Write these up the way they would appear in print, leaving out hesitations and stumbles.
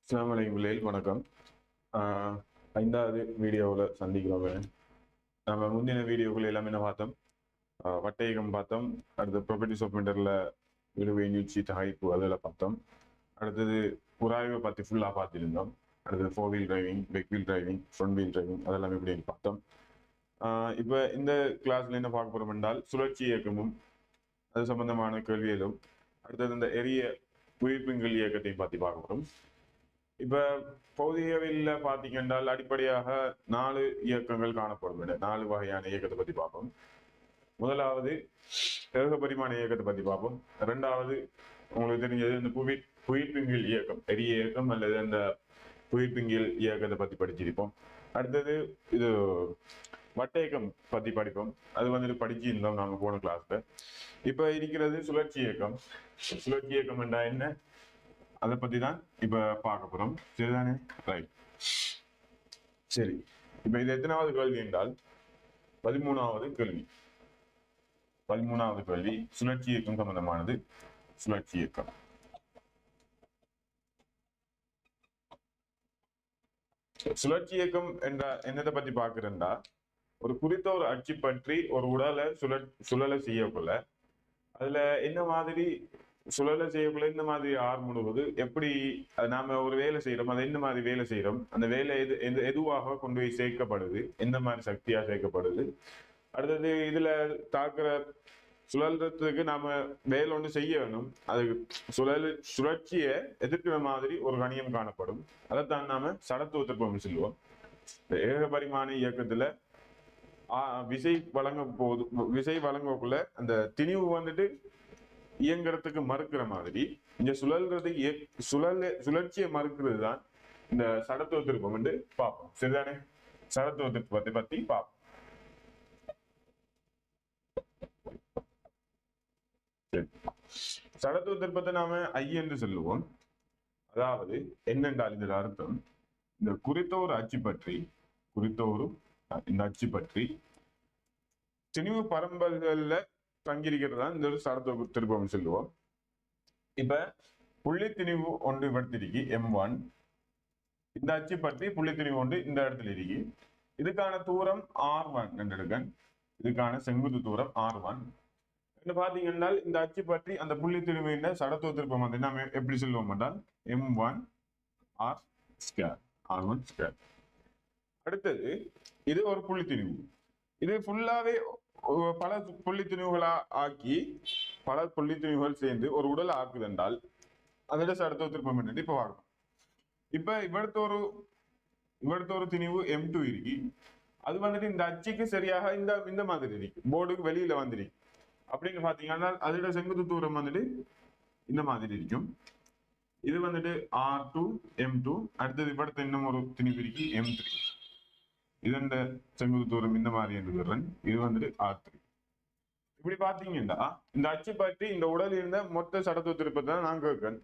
அஸ்ஸலாமு அலைக்கும் பிள்ளைகள் வணக்கம். ஆஹ் ஐந்தாவது வீடியோவில் சந்திக்கிறோம். நம்ம முந்தின வீடியோக்குள்ள எல்லாமே என்ன பார்த்தோம்? வட்டயகம் பார்த்தோம். அடுத்து ப்ராப்பர்ட்டிஸ் ஆஃப் மெண்டரில் விடுவை நீட்சி தகைப்பு அதில் பார்த்தோம். அடுத்தது உராய்வை பற்றி ஃபுல்லாக பார்த்துருந்தோம். அடுத்தது 4 wheel driving, back wheel driving, front wheel driving அதெல்லாம் எப்படி பார்த்தோம். இப்போ இந்த கிளாஸ்ல என்ன பார்க்க போறோம் என்றால் சுழற்சி இயக்கமும் அது சம்பந்தமான கேள்விகளும், அடுத்தது இந்த எரிய புவிப்பிங்கல் இயக்கத்தையும் பற்றி பார்க்க போறோம். இப்ப பௌதிகவியல்ல பாத்தீங்கன்னா அடிப்படையாக 4 இயக்கங்கள் காணப்படும். 4 வகையான இயக்கத்தை பத்தி பார்ப்போம். முதலாவது ஏக பரிமாண இயக்கத்தை பத்தி பார்ப்போம். இரண்டாவது உங்களுக்கு தெரிஞ்சது இந்த புவிப்பிங்கில் இயக்கம், பெரிய இயக்கம் அல்லது அந்த புவிப்பிங்கில் இயக்கத்தை பத்தி படிச்சிருப்போம். அடுத்தது இது வட்டயக்கம் பத்தி படிப்போம். அது வந்துட்டு படிச்சிருந்தோம் நாங்க போன கிளாஸ்ல. இப்ப இருக்கிறது சுழற்சி இயக்கம். சுழற்சி இயக்கம் என்றா என்ன, அதை பத்தி தான் இப்ப பார்க்க போறோம். சரிதானே? ரைட். சரி, இப்ப இது எத்தனாவது கேள்வி என்றால் 13வது கேள்வி. 13வது கேள்வி சுழற்சி இயக்கம் சம்பந்தமானது. சுழற்சி இயக்கம் சுழற்சி இயக்கம் என்ற என்னத்தை பத்தி பார்க்கிறேன்டா, ஒரு குறித்த ஒரு அச்சு பற்றி ஒரு உடலை சுழல செய்யக்குள்ள அதுல என்ன மாதிரி சுழல செய்யக்குள்ள இந்த மாதிரி முழுவது எப்படி நாம ஒரு வேலை செய்யறோம், அதை என்ன மாதிரி வேலை செய்யறோம், அந்த வேலை எதுவாக கொண்டு போய் சேர்க்கப்படுது, எந்த மாதிரி சக்தியா சேர்க்கப்படுது, அடுத்தது இதுல தாக்குற சுழல்றதுக்கு நாம வேலை ஒன்று செய்ய வேணும், அது சுழற்சியை எதிர்க்கிற மாதிரி ஒரு கணியம் காணப்படும். அதைத்தான் நாம சடத்துவ திருப்பம் சொல்லுவோம். இந்த ஏக பரிமாண இயக்கத்துல விசை வழங்கக்குள்ள அந்த திணிவு வந்துட்டு இயங்குறதுக்கு மறுக்கிற மாதிரி இங்க சுழற்சியை மறுக்கிறது தான் இந்த சடத்துவ திருப்பம் என்று பார்ப்போம். சரிதானே? சடத்துவ திருப்பத்தை பத்தி பார்ப்போம். சடத்துவ திருப்பத்தை நாம ஐ என்று சொல்லுவோம். அதாவது என்னென்றால் இதன் அர்த்தம், இந்த குறித்த ஒரு அச்சு பற்றி இந்த அச்சு பற்றி திணிவு பரம்பல்கள்ல தங்கியிருக்கிறதா இந்த ஒரு சடத்துவ திருப்பம் சொல்லுவோம். இப்ப புள்ளி திணிவு ஒன்று இடத்திற்கு M1, இந்த அச்சு பற்றி புள்ளி திணிவு ஒன்று இந்த இடத்துல இருக்கு. இதுக்கான தூரம் R1 என்று எடுக்கன். இதுக்கான செங்குத்து தூரம் R1 என்று பாத்தீங்கன்னா இந்த அச்சு பற்றி அந்த புள்ளி திணிவு சடத்துவ திருப்பம் வந்து நம்ம எப்படி சொல்லுவோம் என்றால் M1 R1². அடுத்தது இது ஒரு புள்ளி திணிவு. இது ஃபுல்லாவே பல புள்ளி திணிவுகளா ஆக்கி பல புள்ளி திணிவுகள் சேர்ந்து ஒரு உடலை ஆக்குது என்றால் அதோட சடத்துவ திருப்பம் என்னன்னு இப்ப பார்க்கணும். இப்ப இவடுத்த ஒரு திணிவு M2 இருக்கு. அது வந்துட்டு இந்த அச்சுக்கு சரியாக இந்த மாதிரி இருக்கு, போர்டுக்கு வெளியில வந்துருக்கு. அப்படின்னு பாத்தீங்கன்னா அதோட செங்குத்து தூரம் வந்துட்டு இந்த மாதிரி இருக்கும். இது வந்துட்டு R2 M2. அடுத்தது இவடுத்த இன்னும் ஒரு திணிவு இருக்கு M3. இதோட செங்குத்து தூரம் இந்த மாதிரி என்று இது வந்துட்டு R3. இப்படி பாத்தீங்கன்னா இந்த அச்சு பற்றி இந்த உடல் இருந்த மொத்த சடத்துவ திருப்பத்தை நான் கேட்கேன்.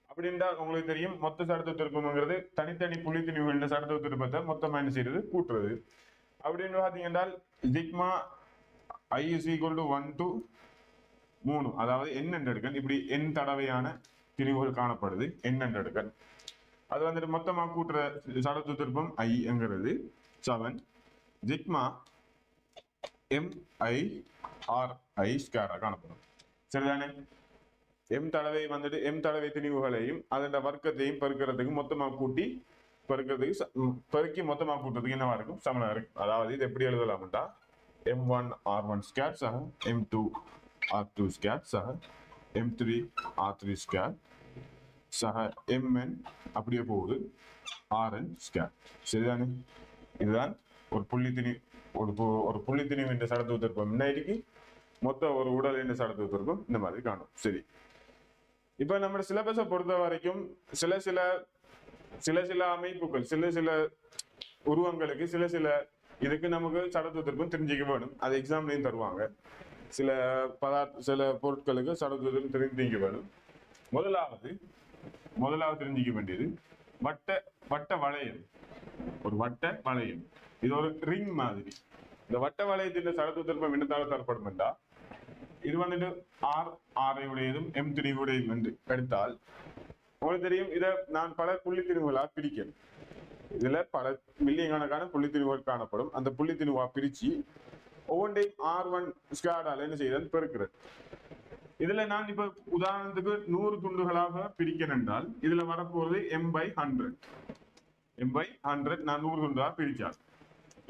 அப்படின்னா உங்களுக்கு தெரியும், மொத்த சடத்துவ திருப்பம்ங்கிறது தனித்தனி புள்ளி திணிவுகளின் சடத்துவ திருப்பத்தை மொத்தமா என்ன செய்யறது, கூட்டுறது. அப்படின்னு பாத்தீங்கன்னா sigma I is equal to 1 to 3, அதாவது n என்று எடுக்கன். இப்படி n தடவையான திணிவுகள் காணப்படுது, n என்று எடுக்கன். அது வந்துட்டு மொத்தமா கூட்டுற சடத்துவ திருப்பம் I என்கிறது 7 சிக்மா MIRI² காணப்படும். சரிதானே? எம் தடவை திணிவுகளையும் அதன் வர்க்கத்தையும் பெருக்கிறதுக்கு மொத்தமா கூட்டி பெருக்கி மொத்தமா கூட்டுறதுக்கு என்னவா இருக்கும், சமனா இருக்கும். அதாவது இது எப்படி எழுதலாம்டா, M1 R1² சக M2 R2² சக M3 R3² சக MN அப்படியே போகுது RN². சரிதானே? இதுதான் ஒரு புள்ளி திணிவு என்ற சடத்துவ திருப்பம் முன்னாடிக்கு மொத்த ஒரு உடல் என்ற சடத்துவ திருப்பம் இந்த மாதிரி காணும். சரி, இப்ப நம்ம சிலபஸை பொறுத்த வரைக்கும் சில சில அமைப்புகள் சில உருவங்களுக்கு சில இதுக்கு நமக்கு சடத்துவ திருப்பம் தெரிஞ்சுக்க வேணும். அது எக்ஸாம்லயும் தருவாங்க. சில பொருட்களுக்கு சடத்துவ திருப்பம் தெரிஞ்சுக்க வேணும். முதலாவது தெரிஞ்சுக்க வேண்டியது வட்ட வளையம். ஒரு வட்ட வளையம் இது ஒரு ரிங் மாதிரி. இந்த வட்ட வளையத்தின் சடத்துவ திருப்பம் என்னத்தால தரப்படும் என்றா, இது வந்துட்டு R உடையதும் M3 உடையதும் என்று எடுத்தால் உங்களுக்கு தெரியும் இதை நான் பல புள்ளித்திணிவுகளா பிரிக்கிறேன். இதுல பல மில்லியன் கணக்கான புள்ளித்திணிவுகள் காணப்படும். அந்த புள்ளித்திணிவா பிரிச்சு ஒவ்வொன்றையும் R1² என்ன செய்யறது பெருக்கிறது. இதுல நான் இப்ப உதாரணத்துக்கு 100 துண்டுகளாக பிரிக்கிறேன் என்றால் இதுல வரப்போறது m/100. m/100 நான் 100 துண்டாக பிரிச்சால்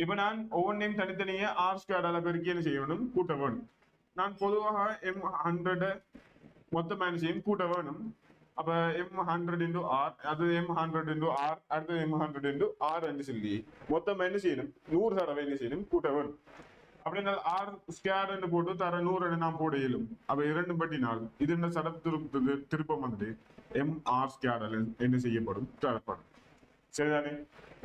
இப்ப நான் ஒவ்வொன்றையும் தனித்தனியே R² பெருக்கி என்ன செய்ய வேண்டும், கூட்ட வேணும். நான் பொதுவாக m100 மொத்தம் என்ன செய்யும், கூட்ட வேணும். அப்ப m100 into r, அது m100 into r, அடுத்தது m100 into r என்று சொல்லி மொத்தம் என்ன செய்யணும், 100 தடவை என்ன செய்யணும், கூட்ட வேணும். அப்படின்னா R² என்று போட்டு தர 100 நாம் போட இயலும். அப்ப இரண்டும் பட்டினால் இது என்ன சடத்து திருப்பம் வந்துட்டு mr² என்ன செய்யப்படும், தரப்படும். சரிதானே?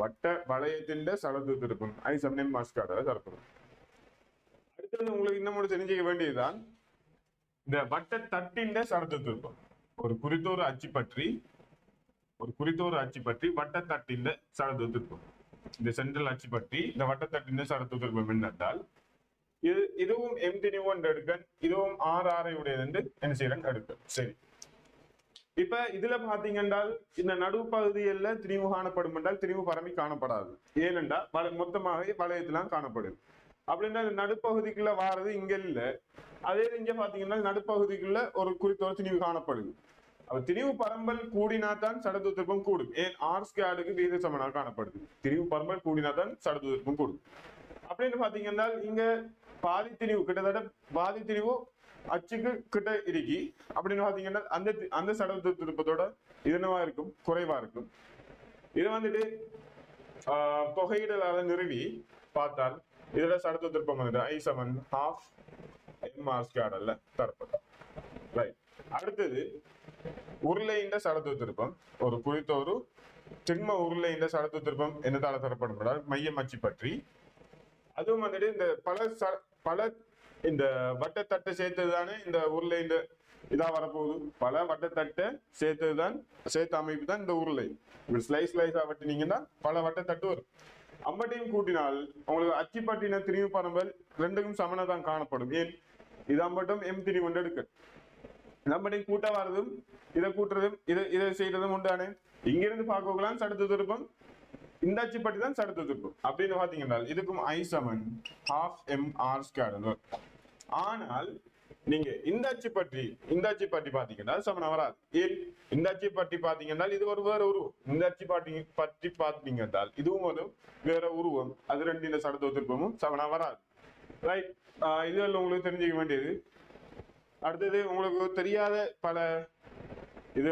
வட்ட வளையத்தின் சடத்து திருப்பம் mr² தரப்படும். அடுத்தது உங்களுக்கு இன்னும் தெரிஞ்சுக்க வேண்டியதுதான் இந்த வட்ட தட்டின் சடத்து திருப்பம். ஒரு குறித்த ஒரு அச்சு பற்றி வட்டத்தட்டின் சடத்து திருப்பம். இந்த சென்ட்ரல் அச்சு பற்றி இந்த வட்டத்தட்டின் சடத்து திருப்பம் என்னென்றால் இதுவும் m3 எடுக்கன், இதுவும் r உடையது என்று என்ன செய்யறேன் எடுக்க. சரி, இப்ப இதுல பாத்தீங்கன்னா இந்த நடுப்பகுதியில திரிவு காணப்படும் என்றால் திரிவு பரமி காணப்படாது. ஏனென்றால் மொத்தமாகவே வளையத்திலாம் காணப்படும். அப்படின்னா நடுப்பகுதிக்குள்ள வாரது இங்க இல்ல. அதே இங்க பாத்தீங்கன்னா நடுப்பகுதிக்குள்ள ஒரு குறித்த ஒரு திணிவு காணப்படுது. அப்ப திணிவு பரம்பல் கூடினாதான் சடத்து திருப்பம் கூடும். ஏன் R²க்கு விகித சமனாக காணப்படுது. திணிவு பரம்பல் கூடினாதான் சடத்து திருப்பம் கூடும். அப்படின்னு பாத்தீங்கன்னா இங்க பாதி திணிவு கிட்டத்தட்ட பாதி திணிவு அச்சுக்கு கிட்ட இருக்கி. அப்படின்னு பாத்தீங்கன்னா அந்த சடத்து திருப்பத்தோட இது என்னவா இருக்கும், குறைவா இருக்கும். இது வந்துட்டு தொகையிடலால நிறுவி பார்த்தால் இதுல சடத்து திருப்பம் வந்துட்டு I= 12 mr² தரப்படும். ரைட். அடுத்தது உருளையின் சடத்து திருப்பம். ஒரு குறித்த ஒரு திண்ம உருளையின் சடத்து திருப்பம் என்னதால தரப்படும், மையம் அச்சு பற்றி. அதுவும் வந்துட்டு இந்த பல இந்த வட்டத்தட்டை சேர்த்ததுதானே இந்த உருளையின் இதா வரப்போகுது. பல வட்டத்தட்டை சேர்த்த அமைப்பு தான் இந்த உருளை. இப்படி ஸ்லைஸா வெட்டினீங்கன்னா பல வட்டத்தட்டு வரும். அம்பட்டையும் கூட்டினால் உங்களுக்கு அச்சு பற்றின திரிவு பரம்பல் ரெண்டுக்கும் சமனதான் காணப்படும். ஏன் இது அம்பட்டும் m3 எடுக்க நம்மடையும் கூட்ட வரதும் இதை கூட்டுறதும் இதை செய்யறதும் உண்டானே. இங்கிருந்து பார்க்கலாம் சடத்து திருப்பம் இந்த அச்சு பற்றி தான் சடத்து திருப்பம். அப்படின்னு பாத்தீங்கன்னா இதுக்கும் I= 12mr². ஆனால் நீங்க இந்த அச்சு பற்றி பாத்தீங்கன்னா சமனா வராது. ஏன் இந்த அச்சு பற்றி பாத்தீங்கன்னா இது ஒரு வேற உருவம். இந்த அச்சு பற்றி பாத்தீங்கன்னா இதுவும் ஒரு வேற உருவம். அது ரெண்டு சடத்து திருப்பமும் சமனா வராது. ரைட். இதுல உங்களுக்கு தெரிஞ்சுக்க வேண்டியது. அடுத்தது உங்களுக்கு தெரியாத பல இது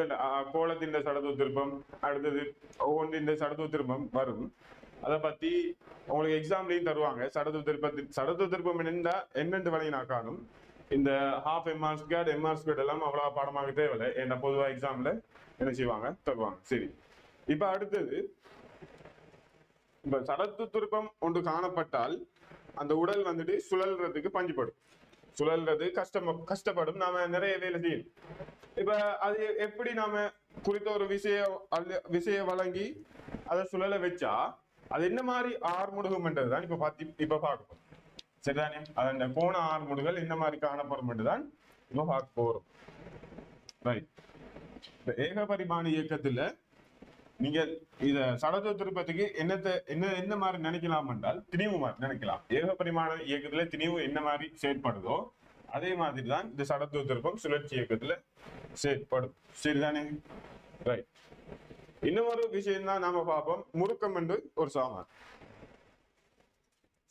கோலத்தின் சடத்து திருப்பம், அடுத்தது ஒவ்வொன்றின் சடத்து திருப்பம் வரும். அதை பத்தி உங்களுக்கு எக்ஸாம்லயும் தருவாங்க. சடத்து திருப்பம் என்னென்று வழங்கினா காணும். இந்த mr² எல்லாம் அவ்வளவு பாடமாக தேவையில்லை. ஏன்னா பொதுவா எக்ஸாம்ல என்ன செய்வாங்க, தருவாங்க. சரி, இப்ப அடுத்தது இப்ப சடத்து திருப்பம் ஒன்று காணப்பட்டால் அந்த உடல் வந்துட்டு சுழல்றதுக்கு பஞ்சுபடும். சுழல்றது கஷ்டப்படும். நாம நிறைய வேலை செய்யும். இப்ப அது எப்படி நாம குறித்த ஒரு விசைய வழங்கி அதை சுழல வச்சா அது என்ன மாதிரி ஆர்முடுகம்ன்றதுதான் இப்ப பார்க்க. சரிதானே? அந்த கோண ஆர்முடுகள் என்ன மாதிரி காணப்படும் என்றுதான் இப்ப பார்க்க போறோம். ரைட். இந்த ஏகபரிமாண இயக்கத்துல நீங்க இத சடத்து திருப்பத்துக்கு என்ன மாதிரி நினைக்கலாம் என்றால் திணிவு மாதிரி நினைக்கலாம். ஏகபரிமாண இயக்கத்துல திணிவு என்ன மாதிரி செயற்படுதோ அதே மாதிரிதான் இந்த சடத்து திருப்பம் சுழற்சி இயக்கத்துல செயற்படும். சரிதானே? ரைட். இன்னும் ஒரு விஷயம் தான் நாம பார்ப்போம். முறுக்கம் என்று ஒரு சாமான்.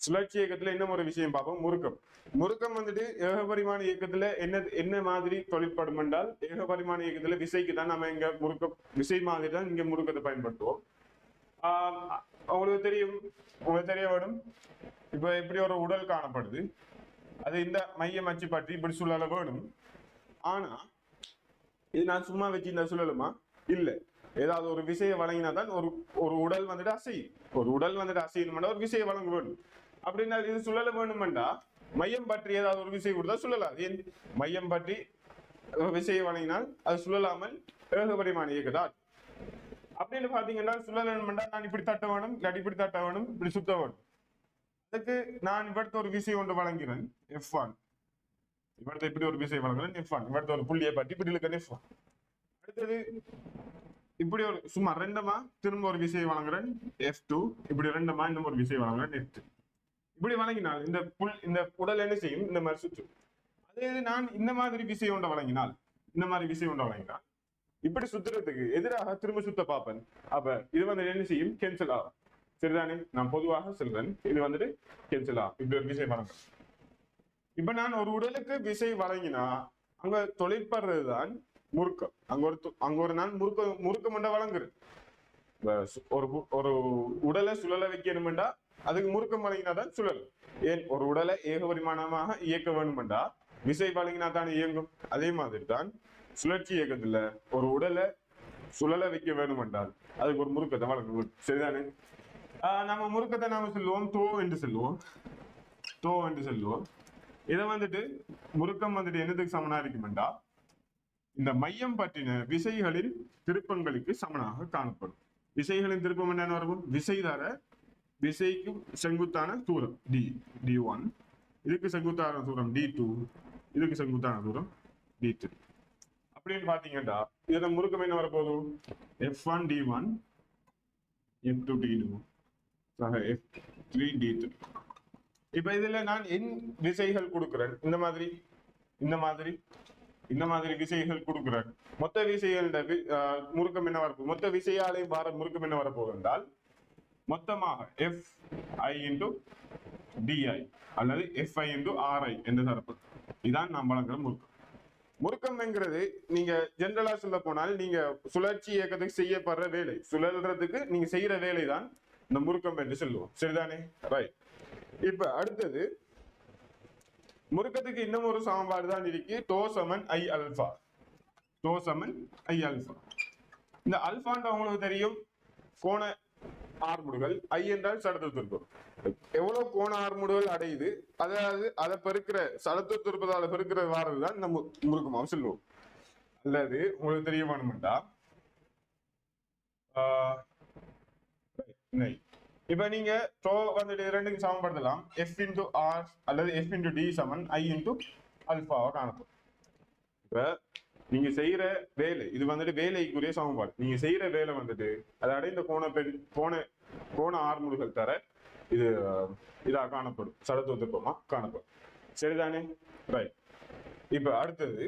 சுழற்சி இயக்கத்துல இன்னும் ஒரு விஷயம் பார்ப்போம். முறுக்கம் வந்துட்டு ஏகபரிமாண இயக்கத்துல என்ன மாதிரி தொழிற்படும் என்றால் ஏகபரிமாண இயக்கத்துல விசைக்கு தான் நம்ம இங்க விசை மாதிரி தான் இங்க முறுக்கத்தை பயன்படுத்துவோம். உங்களுக்கு தெரிய வேணும். இப்ப எப்படி ஒரு உடல் காணப்படுது, அது இந்த மையம் அச்சு பற்றி இப்படி சுழல வேணும். ஆனா இது நான் சும்மா வச்சு இந்த சுழலுமா இல்ல, ஏதாவது ஒரு விசையை வழங்கினா தான் ஒரு உடல் வந்துட்டு அசையும். ஒரு உடல் வந்துட்டு அசையணும்னா ஒரு விசையை வழங்க வேணும். அப்படின்னா இது சுழல வேணும்டா மையம் பற்றி ஏதாவது ஒரு விசை கொடுத்தா சுழலாது. ஏன் மையம் பற்றி விசையை வழங்கினால் அது சுழலாமல் ஏகபரிமாண இயக்கதா. அப்படின்னு பாத்தீங்கன்னா சுழலணும்டா நான் இப்படி தட்ட வேணும், இல்லாட்டி இப்படி தட்ட வேணும், இப்படி சுத்த வேணும். அதுக்கு நான் இவர்த்த ஒரு விசை ஒன்று வழங்கிறேன் F1. இவர்த்த இப்படி ஒரு விசை வழங்குறேன் F1. இவர்த்த ஒரு புள்ளியை பற்றி இப்படி இழுக்க F1. அடுத்தது இப்படி ஒரு சும்மா ரெண்டமா திரும்ப ஒரு விசை வழங்குறேன் F2, இப்படி ரெண்டமா இன்னும் ஒரு விசை வழங்குறேன் F3. இப்படி வழங்கினால் இந்த உடல் என்ன செய்யும், இந்த மாதிரி சுற்றும். அதே இது நான் இந்த மாதிரி விசை ஒன்றை வழங்கினால், இந்த மாதிரி விசை ஒன்றை வழங்கினால் இப்படி சுத்துறதுக்கு எதிராக திரும்ப சுத்த பார்ப்பேன். அப்ப இது வந்து என்ன செய்யும், கேன்சல் ஆகும். சரிதானே? நான் பொதுவாக சொல்றேன், இது வந்துட்டு கேன்சல் ஆகும். இப்படி ஒரு விசை வழங்குறேன். இப்ப நான் ஒரு உடலுக்கு விசை வழங்கினா அங்க தொழிற்படுறதுதான் முறுக்கம். அங்க ஒரு நான் முறுக்கம் என்றா வழங்குறேன். ஒரு உடலை சுழல வைக்கணும்டா அதுக்கு முறுக்கம் வழங்கினாதான் சுழல். ஏன் ஒரு உடலை ஏகபரிமாணமாக இயக்க வேணும்டா விசை வழங்கினா தான் இயங்கும். அதே மாதிரி தான் சுழற்சி இயக்கத்துல ஒரு உடலை சுழல வைக்க வேணுமென்றால் அதுக்கு ஒரு முறுக்கத்தை வழங்கணும். சரிதானே? நம்ம முறுக்கத்தை நாம சொல்லுவோம் தோ என்று சொல்லுவோம். தோ என்று சொல்லுவோம். இதை வந்துட்டு முறுக்கம் வந்துட்டு என்னதுக்கு சமனா இருக்குமெண்டா இந்த மையம் பற்றின விசைகளின் திருப்பங்களுக்கு சமனாக காணப்படும். விசைகளின் திருப்பம் என்ன வரும், விசை தர விசைக்கு செங்குத்தான தூரம் D1, இதுக்கு செங்குத்தான தூரம் D2, இதுக்கு செங்குத்தான தூரம் D3. அப்படின்னு பாத்தீங்கன்னா இதுல முறுக்கம் என்ன வரப்போகுது, F1 D1, F2 D2, F3 D3. இப்ப இதுல நான் என் விசைகள் கொடுக்கிறேன், இந்த மாதிரி விசைகள் கொடுக்கிறேன். மொத்த விசைகள் முறுக்கம் என்ன வரப்போகுது, மொத்த விசையாலே பார முறுக்கம் என்ன வரப்போகுது என்றால் மொத்தமாக Fi into Di அல்லது Fi into Ri என்று தரப்படும். இதான் நாம் வழங்குற முறுக்கம். முறுக்கம் என்கிறது நீங்க ஜெனரலா சொல்ல போனால் நீங்க சுழற்சி இயக்கத்துக்கு செய்யப்படுற வேலை, சுழல்றதுக்கு நீங்க செய்யற வேலை தான் இந்த முறுக்கம் என்று சொல்லுவோம். சரிதானே? ரைட். இப்ப அடுத்தது முறுக்கத்துக்கு இன்னும் ஒரு சமன்பாடு தான் இருக்கு, டோ சமன் I alpha. டோ சமன் I alpha. இந்த அல்பான்ற உங்களுக்கு தெரியும், கோண ஆர்முடுகள். I என்றால் சடத்து திருப்பம். எவ்வளவு கோண ஆர்முடுகள் அடையுது, அதாவது அதை பெருக்கிற சடத்து திருப்பதால பெருக்கிற வாரதுதான் இந்த முறுக்கமாக சொல்லுவோம். அல்லது உங்களுக்கு தெரிய வேணும்டா இப்ப நீங்க டோ வந்துட்டு இரண்டுக்கு சமப்படுத்தலாம். F into R அல்லது F into D Saman I into அல்பாவை காணப்படும். இப்ப நீங்க செய்யற வேலை இது வந்துட்டு வேலைக்குரிய சமன்பாடு. நீங்க செய்யற வேலை வந்துட்டு அதை அடைந்த கோண ஆர்முடுகள் தர இது இதா காணப்படும், சடத்துவ திருப்பமா காணப்படும். சரிதானே? ரைட். இப்ப அடுத்தது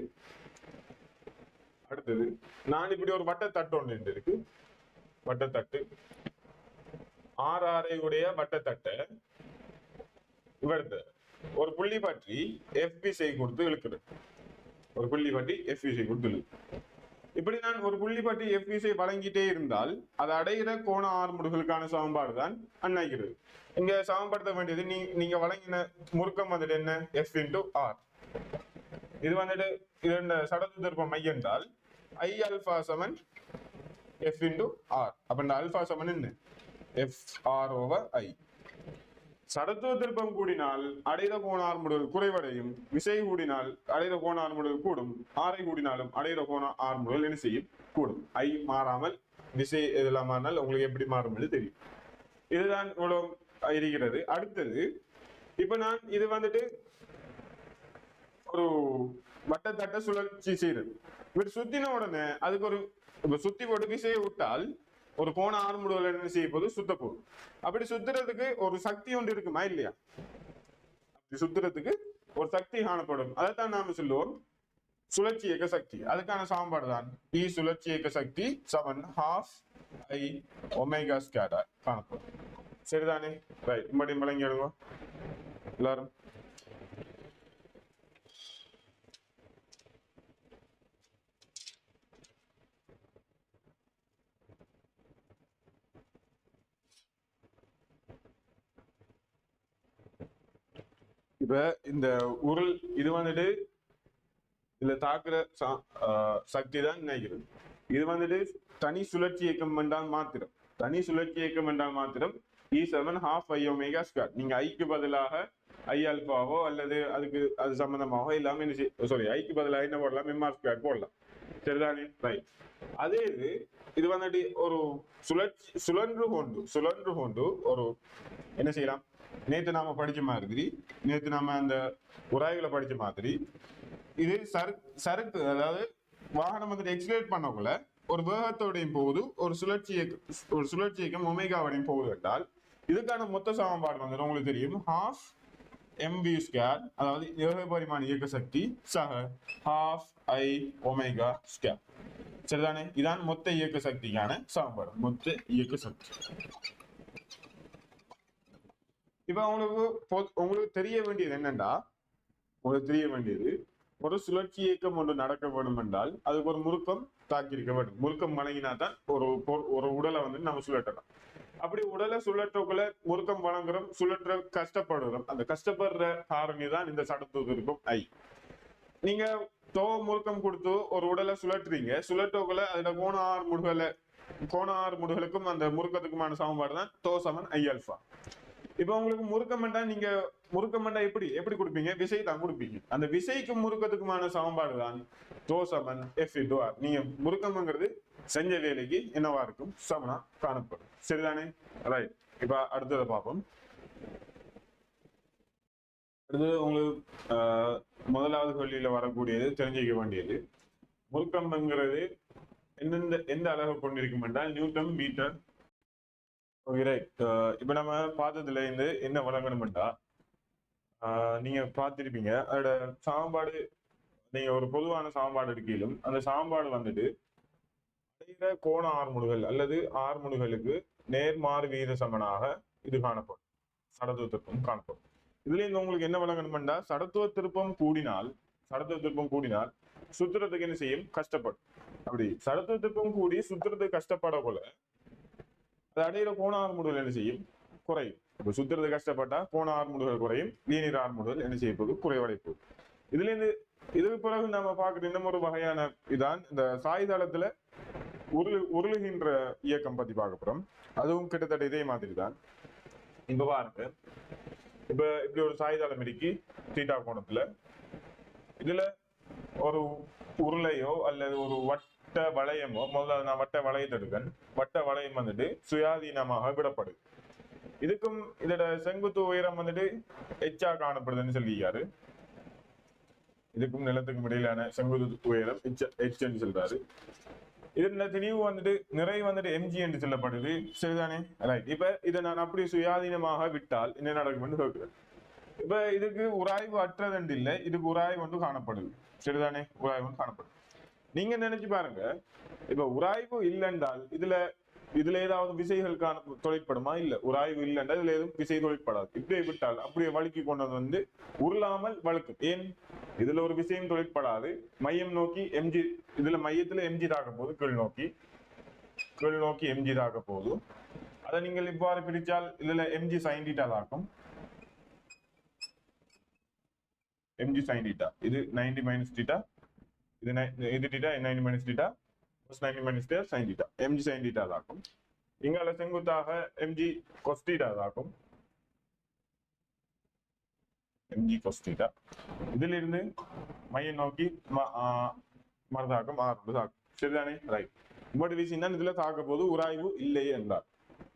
நான் இப்படி ஒரு வட்டத்தட்டு ஒன்று இருக்கு, வட்டத்தட்டு RRI உடைய வட்டத்தட்டை இவர்த்த ஒரு புள்ளி பற்றி F விசை கொடுத்து இழுக்கிறேன். ஒரு புள்ளி பற்றி F விசை கொடுத்து இழுக்கு. இப்படி நான் ஒரு புள்ளி பற்றி F விசை வழங்கிட்டே இருந்தால் அது அடைகிற கோண ஆர்முடுகளுக்கான சமன்பாடு தான் அண்ணாகிறது. இங்க சமப்படுத்த வேண்டியது நீங்க வழங்கின முறுக்கம் வந்துட்டு என்ன, F into R. இது வந்துட்டு இது சடத்து திருப்பம் மையம் என்றால் I alpha Saman F into R. அப்ப இந்த அல்பா சமன் என்ன, FR over I. சடத்துவ திருப்பம் கூடினால் அடைத கோண ஆர்முடுகள் குறைவடையும், விசை கூடினால் அடைத கோண ஆர்முடுகள் கூடும், ஆரை கூடினாலும் அடைத கோண ஆர்முடுகள் என்ன செய்யும், கூடும். I மாறாமல் விசை இதெல்லாம் மாறினால் உங்களுக்கு எப்படி மாறும் என்று தெரியும். இதுதான் இவ்வளவு இருக்கிறது. அடுத்தது இப்ப நான் இது வந்துட்டு ஒரு வட்டத்தட்ட சுழற்சி செய்யறது. இப்படி சுத்தின உடனே அதுக்கு ஒரு சுத்தி போட்டு விசையை விட்டால் ஒரு கோண ஆர்முடுகள் என்ன செய்ய போது சுத்த போகுது. அப்படி சுத்துறதுக்கு ஒரு சக்தி ஒன்று இருக்குமா இல்லையா, அப்படி சுத்துறதுக்கு ஒரு சக்தி காணப்படும். அதைத்தான் நாம சொல்லுவோம் சுழற்சி இயக்க சக்தி. அதுக்கான சமன்பாடு தான் E சுழற்சி இயக்க சக்தி சமன் ½ I ஒமேகா ஸ்கொயர் காணப்படும். சரிதானே? ரைட். மறுபடியும் விளங்கி எடுங்க எல்லாரும். இப்ப இந்த உருள் இது வந்துட்டு இதுல தாக்குற சக்தி தான் நினைக்கிறது. இது வந்துட்டு தனி சுழற்சி இயக்கம் என்றால் மாத்திரம், E சமன் ½ I ஒமேகா ஸ்கொயர். நீங்க ஐக்கு பதிலாக I அல்பாவோ அல்லது அது சம்பந்தமாகவோ எல்லாமே ஐக்கு பதிலாக என்ன போடலாம், MR ஸ்கொயர் போடலாம். சரிதானே? ரைட். அதே இது வந்துட்டு ஒரு சுழன்று கொண்டு ஒரு என்ன செய்யலாம், நேற்று நாம படிச்ச மாதிரி, நேற்று நாம அந்த உராய்வுல படிச்ச மாதிரி இது சறுக்கு, அதாவது வாகனம் வந்துட்டு எக்ஸலரேட் பண்ணக்குள்ள ஒரு வேகத்தோடையும் போகுது, ஒரு சுழற்சி இயக்கம் ஒமேகாவோடையும் போகுது என்றால் இதுக்கான மொத்த சமன்பாடு வந்துட்டு உங்களுக்கு தெரியும், ஹாஃப் mv ஸ்கொயர், அதாவது ஏகபரிமாண இயக்க சக்தி சக ஹாஃப் ஐ ஒமேகா ஸ்கொயர். சரிதானே? இதான் மொத்த இயக்க சக்திக்கான சமன்பாடு, மொத்த இயக்க சக்தி. இப்ப உங்களுக்கு தெரிய வேண்டியது என்னண்டா, உங்களுக்கு தெரிய வேண்டியது ஒரு சுழற்சி இயக்கம் ஒன்று நடக்க வேண்டும் என்றால் அதுக்கு ஒரு முறுக்கம் தாக்கியிருக்க வேண்டும். முறுக்கம் வழங்கினா தான் ஒரு உடலை வந்து நம்ம சுழற்றலாம். அப்படி உடலை சுழற்றக்குள்ள முறுக்கம் வழங்குறோம், சுழற்ற கஷ்டப்படுறோம். அந்த கஷ்டப்படுற காரணி தான் இந்த சடத்துக்கு இருக்கும் ஐ. நீங்க முறுக்கம் கொடுத்து ஒரு உடலை சுழற்றுறீங்க, சுழற்றக்குள்ள அதுல கோண ஆறு முடுகளுக்கும் அந்த முறுக்கத்துக்குமான சமன்பாடு தான் தோ சமன் ஐ அல்பா. இப்ப உங்களுக்கு முறுக்கம் என்றா நீங்க முறுக்கம் என்றா எப்படி கொடுப்பீங்க? விசை தான் கொடுப்பீங்க. அந்த விசைக்கும் முறுக்கத்துக்குமான சமன்பாடு தான் தோ சமன் எஃப் இன்டு ஆர். நீங்க முறுக்கம்ங்கிறது செஞ்ச வேலைக்கு என்னவா இருக்கும்? சமனா காணப்படும். சரிதானே? ரைட். இப்ப அடுத்ததை பார்ப்போம். அடுத்து உங்களுக்கு முதலாவது கேள்வியில வரக்கூடியது தெரிஞ்சிக்க வேண்டியது, முறுக்கம்ங்கிறது எந்த அளவு கொண்டிருக்கும் என்றால் நியூட்டன் மீட்டர். இப்ப நம்ம பார்த்ததுல இருந்து என்ன வழங்கணும்டா, நீங்க பார்த்திருப்பீங்க அதோட சமன்பாடு. நீங்க ஒரு பொதுவான சமன்பாடு எடுக்கலும் அந்த சமன்பாடு வந்துட்டு கோண ஆர்முடுகள் அல்லது ஆர்முடுகளுக்கு நேர்மாறு வீத சமனாக இது காணப்படும், சடத்துவ திருப்பம் காணப்படும். இதுல இருந்து உங்களுக்கு என்ன வழங்கணும்டா, சடத்துவ திருப்பம் கூடினால் சுத்துறதுக்கு என்ன செய்யும்? கஷ்டப்படும். அப்படி சடத்துவ திருப்பம் கூடி சுத்துறதுக்கு கஷ்டப்பட போல அது அடையிற கோண ஆர்முடுகள் என்ன செய்யும்? குறையும். இப்ப சுத்துறது கஷ்டப்பட்டா கோண ஆர்முடுகள் குறையும், லீனியர் ஆர்முடுகள் என்ன செய்ய போகுது? குறைவடை போகுது. இதுல இருந்து இதுக்கு பிறகு நம்ம பார்க்கிற இன்னும் ஒரு வகையான இதான் இந்த சாய்தளத்துல உருளுகின்ற இயக்கம் பத்தி பார்க்க போறோம். அதுவும் கிட்டத்தட்ட இதே மாதிரி தான். இப்ப பாருங்க, இப்ப இப்படி ஒரு சாய்தளம் இருக்கு தீட்டா கோணத்துல. இதுல ஒரு உருளையோ அல்லது ஒரு வட்ட வளையமோ, முதல்ல நான் வட்ட வளையத்தை எடுக்கேன். வட்ட வளையம் வந்துட்டு சுயாதீனமாக விடப்படுது. இதுக்கும் இதோட செங்குத்து உயரம் வந்துட்டு எச்சா காணப்படுதுன்னு சொல்லியாரு. இதுக்கும் நிலத்துக்கும் இடையிலான செங்குத்து உயரம் எச் சொல்றாரு. இதுல திணிவு வந்துட்டு நிறைய வந்துட்டு எம்ஜி என்று சொல்லப்படுது. சரிதானே? ரைட். இப்ப இதை நான் அப்படி சுயாதீனமாக விட்டால் என்ன நடக்கும் கேட்கிறேன். இப்ப இதுக்கு உராய்வு அற்றதண்டு இல்லை, இதுக்கு உராய்வு ஒன்று காணப்படுது. சரிதானே? உராய்வு காணப்படுது. நீங்க நினைச்சு பாருங்க, இப்ப உராய்வு இல்லைன்றால் இதுல ஏதாவது விசைகள் தொழிற்படுமா? இல்ல. உராய்வு இல்லைன்னா இதுல எதுவும் விசை தொழிற்படாது. இப்படியே விட்டால் அப்படியே வழுக்கி கொண்டு வந்து உருளாமல் வழுக்கும். ஏன்? இதுல ஒரு விசையும் தொழிற்படாது. மையம் நோக்கி எம்ஜி, இதுல மையத்துல எம்ஜி தாக்க போகுது, கீழ் நோக்கி எம்ஜி தாக்க போகுது. அதை நீங்கள் இவ்வாறு பிரிச்சால் இதுல எம்ஜி சைன் தீட்டா தாக்கும். எம்ஜி சைன் தீட்டா, இது 90 மைனஸ் தீட்டா, இது theta 90 minus theta, 90 minus theta sine theta, MG sine theta தாக்கும். இங்கால செங்குத்தாக எம்ஜி கொஸ் தீட்டா தாக்கும், எம்ஜி கொஸ் தீட்டா. இதுல இருந்து மையம் நோக்கி மறுதாக்கம் ஆறு தாக்கும். சரிதானே? ரைட். உங்களோட விஷயம் தான் இதுல தாக்க போது உராய்வு இல்லையே என்றால்.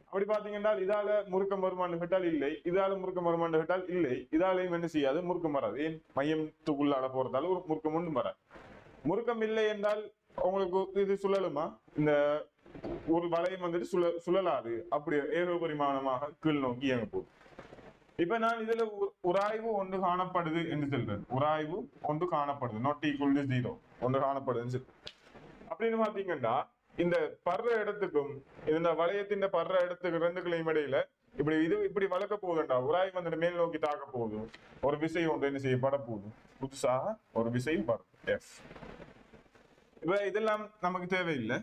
அப்படி பாத்தீங்கன்னா இதால முறுக்கம் வருமானு கேட்டால் இல்லை, இதால முறுக்கம் வருமானு கேட்டால் இல்லை. இதாலையும் என்ன செய்யாது? முறுக்கம் வராது. ஏன்? மையத்துக்குள்ளாட போறதால ஒரு முறுக்கம் ஒன்று வராது. முறுக்கம் இல்லை என்றால் உங்களுக்கு இது சுழலுமா? இந்த ஒரு வளையம் வந்துட்டு சுழலாது. அப்படி ஏகபரிமாணமாக கீழ் நோக்கி இயங்க போகுது. இப்ப நான் இதுல உராய்வு ஒன்று காணப்படுது என்று சொல்றேன். உராய்வு ஒன்று காணப்படுது, நாட் ஈக்குவல் டு 0, ஒன்று காணப்படுதுன்னு சொல்லு. அப்படின்னு பாத்தீங்கன்னா இந்த பர்ற இடத்துக்கும் இந்த வளையத்தின் பர்ற இடத்துக்கு ரெண்டுகளையும் இடையில இப்படி வளர்க்க போகுதுண்டா, உராய்வு வந்துட்டு மேல் நோக்கி தாக்க போகுது. ஒரு விசை ஒன்று என்ன செய்யப்பட போகுது, புதுசாக ஒரு விசையும் வரும், எஃப். இப்ப இதெல்லாம் நமக்கு தேவையில்லை.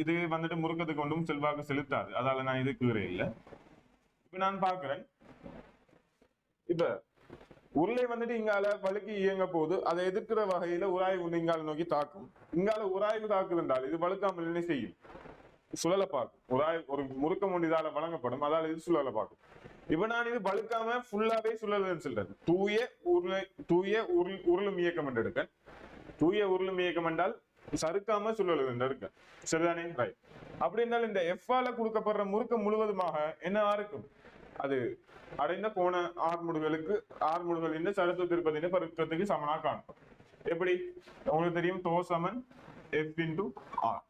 இது வந்துட்டு முறுக்கத்துக்கு ஒன்றும் செல்வாக்கு செலுத்தாது. அதால நான் இது கீழே இல்லை. இப்ப நான் பாக்குறேன், இப்ப உருளை வந்துட்டு இங்கால வழுக்கி இயங்க போது அதை எதிர்க்கிற வகையில உராய்வு இங்கால நோக்கி தாக்கும். இங்கால உராய்வு தாக்குதுன்றால் இது வழுக்காமல் என்ன செய்யும்? சுழலை பார்க்கும். ஒரு முறுக்கம் ஒன்று இதால வழங்கப்படும், அதால இது சுழலை பார்க்கும். இப்ப நான் இது வழுக்காம ஃபுல்லாவே சுழல்னு சொல்றேன். தூய உருளும் இயக்கம் என்று எடுக்க. தூய உருளும் இயக்கம் என்றால் சறுக்காம சுழல் என்று எடுக்க. சரிதானே? ரைட். அப்படி என்றால் இந்த எஃப்ஆல கொடுக்கப்படுற முறுக்கம் முழுவதுமாக என்ன இருக்கும்? அது அடைந்த கோண ஆர்முடுகளின் சடுத்து திருப்பதின் பெருக்கத்துக்கு சமனாக காணும். எப்படி உங்களுக்கு தெரியும் டோ சமன் எஃப் இன்டு ஆர்.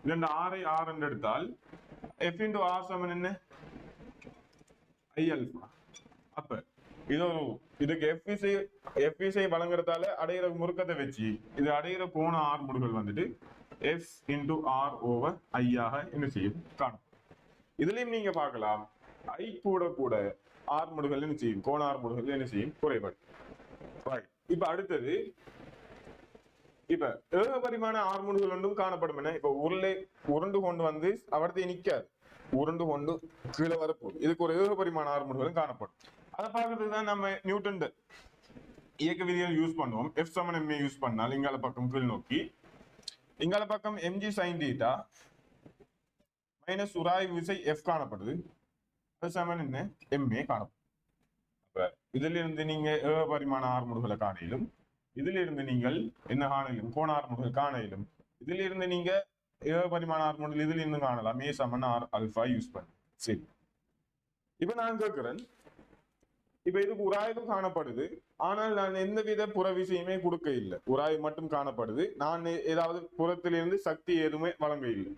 இந்த ஆரை ஆர் என்று எடுத்தால் எஃப் இன்டு ஆர் சமன் என்ன ஐ அல்பா. அப்ப இது இதுக்கு எஃப் விசை வழங்குறதால அடையிற முறுக்கத்தை வச்சு இது அடையிற கோண ஆர் முடிவுகள் வந்துட்டு எஃப் இன்டு ஆர் ஓவர் ஐயாக என்ன செய்யும் காணும். இதுலயும் நீங்க பார்க்கலாம் ஐ கூட கூட ஆர் முடிவுகள் என்ன செய்யும் கோண ஆர் முடிவுகள் என்ன செய்யும் குறைபாடு. இப்ப அடுத்தது இப்ப ஏக பரிமாண ஆர் முடிவுகள் ஒன்றும் காணப்படும். என்ன இப்ப உருண்டு கொண்டு வந்து அவர்த்தை நிக்காது, உருண்டு கொண்டு கீழே வரப்போகுது. இதுக்கு ஒரு ஏக பரிமாண ஆர் முடிவுகளும் காணப்படும். அதை பார்க்கறதுக்கு தான் நம்ம நியூட்டன் இயக்க விதிகள் யூஸ் பண்ணுவோம். எஃப் சமன் எம்ஏ யூஸ் பண்ணால் இங்கால பக்கம் கீழ் நோக்கி, இங்கால பக்கம் எம்ஜி சைன் தீட்டா மைனஸ் உராய்வு விசை எஃப் காணப்படுது. அது சமன் என்ன எம்ஏ காணப்படும். அப்ப இதுல இருந்து நீங்க ஏக பரிமாண ஆர் முடிவுகளை காணையிலும், இதுல இருந்து நீங்கள் என்ன காணையிலும் கோண ஆர் முடிவுகள் காணையிலும், இதுல இருந்து நீங்க ஏக பரிமாண ஆர் முடிவுகள் இதுல இருந்து காணலாம் ஏ சமன் ஆர் அல்பா யூஸ் பண்ணி. சரி, இப்ப நான் கேட்கிறேன், இப்ப இதுக்கு உராய்வு காணப்படுது, ஆனால் நான் எந்தவித புற விசையுமே கொடுக்க இல்லை, உராய்வு மட்டும் காணப்படுது, நான் ஏதாவது புறத்திலிருந்து சக்தி எதுவுமே வழங்க இல்லை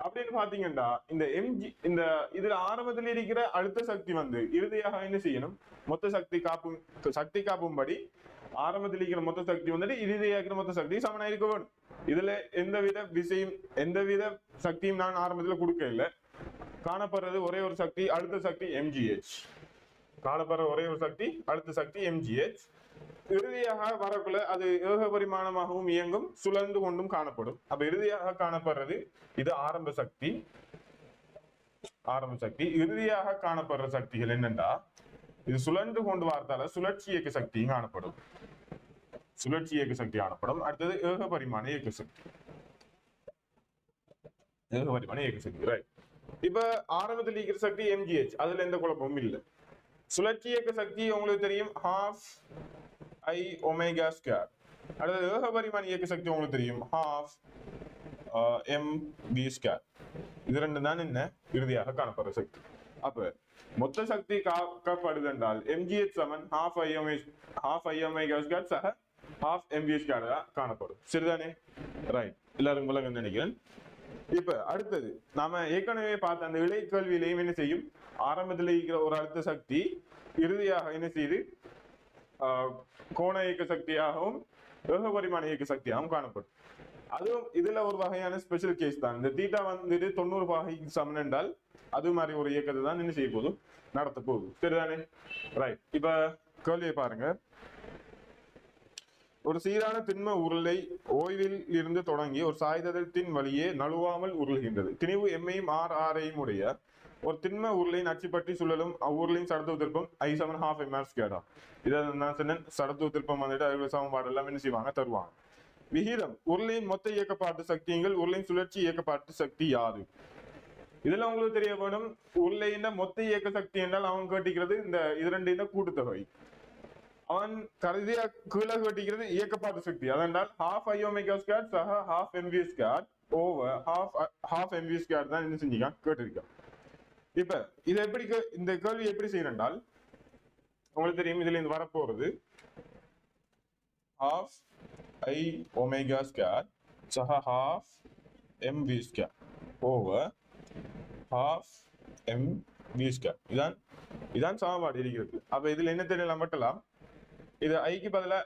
அப்படின்னு பாத்தீங்கன்னா இந்த இதுல ஆரம்பத்தில் இருக்கிற அழுத்த சக்தி வந்து இறுதியாக என்ன செய்யணும் மொத்த சக்தி காப்பும்படி ஆரம்பத்தில் இருக்கிற மொத்த சக்தி வந்துட்டு இறுதியாக இருக்கிற மொத்த சக்தி சமனா இருக்க வேணும். இதுல எந்தவித விசையும் எந்தவித சக்தியும் நான் ஆரம்பத்தில் கொடுக்க இல்லை. காணப்படுறது ஒரே ஒரு சக்தி அழுத்த சக்தி எம்ஜிஹெச், காணப்படுற ஒரே ஒரு சக்தி அழுத்த சக்தி எம்ஜிஹெச். இறுதியாக வரக்குள்ள அது ஏக பரிமாணமாகவும் இயங்கும், சுழன்று கொண்டும் காணப்படும். அப்ப இறுதியாக காணப்படுறது இது ஆரம்ப சக்தி. இறுதியாக காணப்படுற சக்திகள் என்னண்டா இது சுழன்று கொண்டு வார்த்தால சுழற்சி இயக்க சக்தியும் காணப்படும். அடுத்தது ஏக பரிமாண இயக்க சக்தி. ரைட். இப்ப ஆரம்பத்தில் இருக்கிற சக்தி எம்ஜிஹெச், அதுல எந்த குழப்பமும் இல்லை. சுழற்சி இயக்க சக்தி உங்களுக்கு தெரியும் half I omega square. அடுத்தது ஏக பரிமாண இயக்க சக்தி உங்களுக்கு தெரியும் half mv square. இது ரெண்டு தான் என்ன இறுதியாக காணப்படுற சக்தி. அப்ப மொத்த சக்தி காக்கப்படுது என்றால் mgh Saman half I omega square சக half mv square காணப்படும். சரிதானே? ரைட், எல்லாரும் விளங்க நினைக்கிறேன். இப்ப அடுத்தது நாம ஏற்கனவே பார்த்த அந்த இலை கேள்வியிலையும் என்ன செய்யும், ஆரம்பத்தில் இருக்கிற ஒரு அழுத்த சக்தி இறுதியாக என்ன செய்து கோண இயக்க சக்தியாகவும் ஏக பரிமாண இயக்க சக்தியாகவும் காணப்படும். அதுவும் இதுல ஒரு வகையான ஸ்பெஷல் கேஸ் தான். இந்த தீட்டா வந்துட்டு 90 பாகைக்கு சமன் என்றால் அது மாதிரி ஒரு இயக்கத்தை தான் என்ன செய்ய போதும் நடத்த போகுது. சரிதானே? ரைட். இப்ப கேள்வியை பாருங்க. ஒரு சீரான திண்ம உருளை ஓய்வில் இருந்து தொடங்கி ஒரு சாய்தளத்தின் வழியே நழுவாமல் உருள்கின்றது. திணிவு எம்மையும் ஆரையும் உடைய ஒரு திண்ம உருளையின் அச்சு பற்றி சுழலும் அவ்வுருளையின் சடத்துவ திருப்பம் I Saman half mr square. இதை நான் சொன்னேன், சடத்துவ திருப்பம் வந்துட்டு அதுல சமன்பாடு எல்லாம் என்ன செய்வாங்க தருவாங்க. விகிதம் உருளையின் மொத்த இயக்கப்பாட்டு சக்திகள் உருளையின் சுழற்சி இயக்கப்பாட்டு சக்தி யாது. இதுல உங்களுக்கு தெரிய வேணும், உருளையின் மொத்த இயக்க சக்தி என்றால் அவன் கேட்டிக்கிறது இந்த இது ரெண்டு கூட்டுத்தொகை. அவன் கருதியா கீழே கேட்டிக்கிறது இயக்கப்பாட்டு சக்தி. அதென்றால் half I omega square சக half mv square over half mv square தான் என்ன செஞ்சிருக்கான் கேட்டிருக்கான். இப்ப இது எப்படி இந்த கேள்வி எப்படி செய்யறால் உங்களுக்கு தெரியும், இதுல இருந்து வரப்போறது half I omega square சக half mv square over half mv square. இதான் சமன்பாடு இருக்கிறது. அப்ப இதுல என்ன தெரியலாம் மட்டும் இது ஐக்கு பதிலா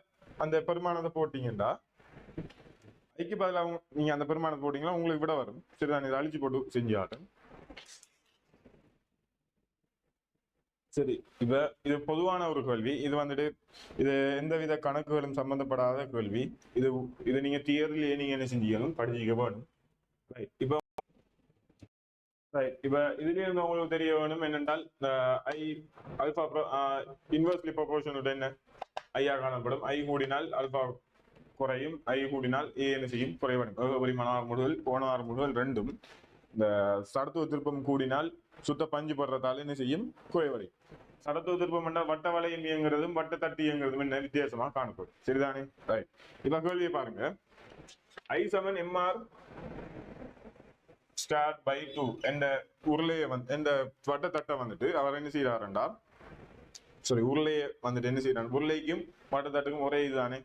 அந்த பெருமானத்தை போட்டீங்கன்னா ஐக்கு பதிலா நீங்க அந்த பெருமானத்தை போட்டீங்கன்னா உங்களுக்கு விட வரும். சரிதான், இதை அழிச்சு போட்டு செஞ்சாட்டும். சரி, இப்ப இது பொதுவான ஒரு கேள்வி. இது வந்துட்டு இது எந்தவித கணக்குகளும் சம்பந்தப்படாத கேள்வி. இது நீங்க தியரிலேயே நீங்க என்ன செஞ்சுக்கணும் படிச்சுக்க வேணும். இப்ப இதுல இருந்து உங்களுக்கு தெரிய வேணும் என்னென்றால் ஐ அல்பா இன்வெர்ஸ்லி ப்ரொபோர்ஷனல் என்ன ஐயா காணப்படும். ஐ கூடினால் அல்பா குறையும், ஐ கூடினால் ஏ என்ன செய்யும் குறைவடையும். ஏக பரிமாண ஆர் முடிவுகள் கோண ஆர் முடிவுகள் ரெண்டும் இந்த சடத்துவ திருப்பம் கூடினால் சுத்த பஞ்சு படுறதால என்ன செய்யும் குறைவடையும். சடத்துவ திருப்பம் என்றால் வட்ட வளையம் இயங்குறதும் வட்ட தட்டி இயங்குறதும் என்ன வித்தியாசமா காணப்படும். சரிதானே? ரைட். இப்ப கேள்வியை பாருங்க. ஐ சமன் எம்ஆர் ஸ்டார்ட் பை 2 என்ற உருளையை என்ற வட்ட தட்டை வந்துட்டு அவர் என்ன செய்யறாருண்டா உருளையை வந்துட்டு என்ன செய்யறாரு, உருளைக்கும் வட்ட தட்டுக்கும் ஒரே இதுதானே.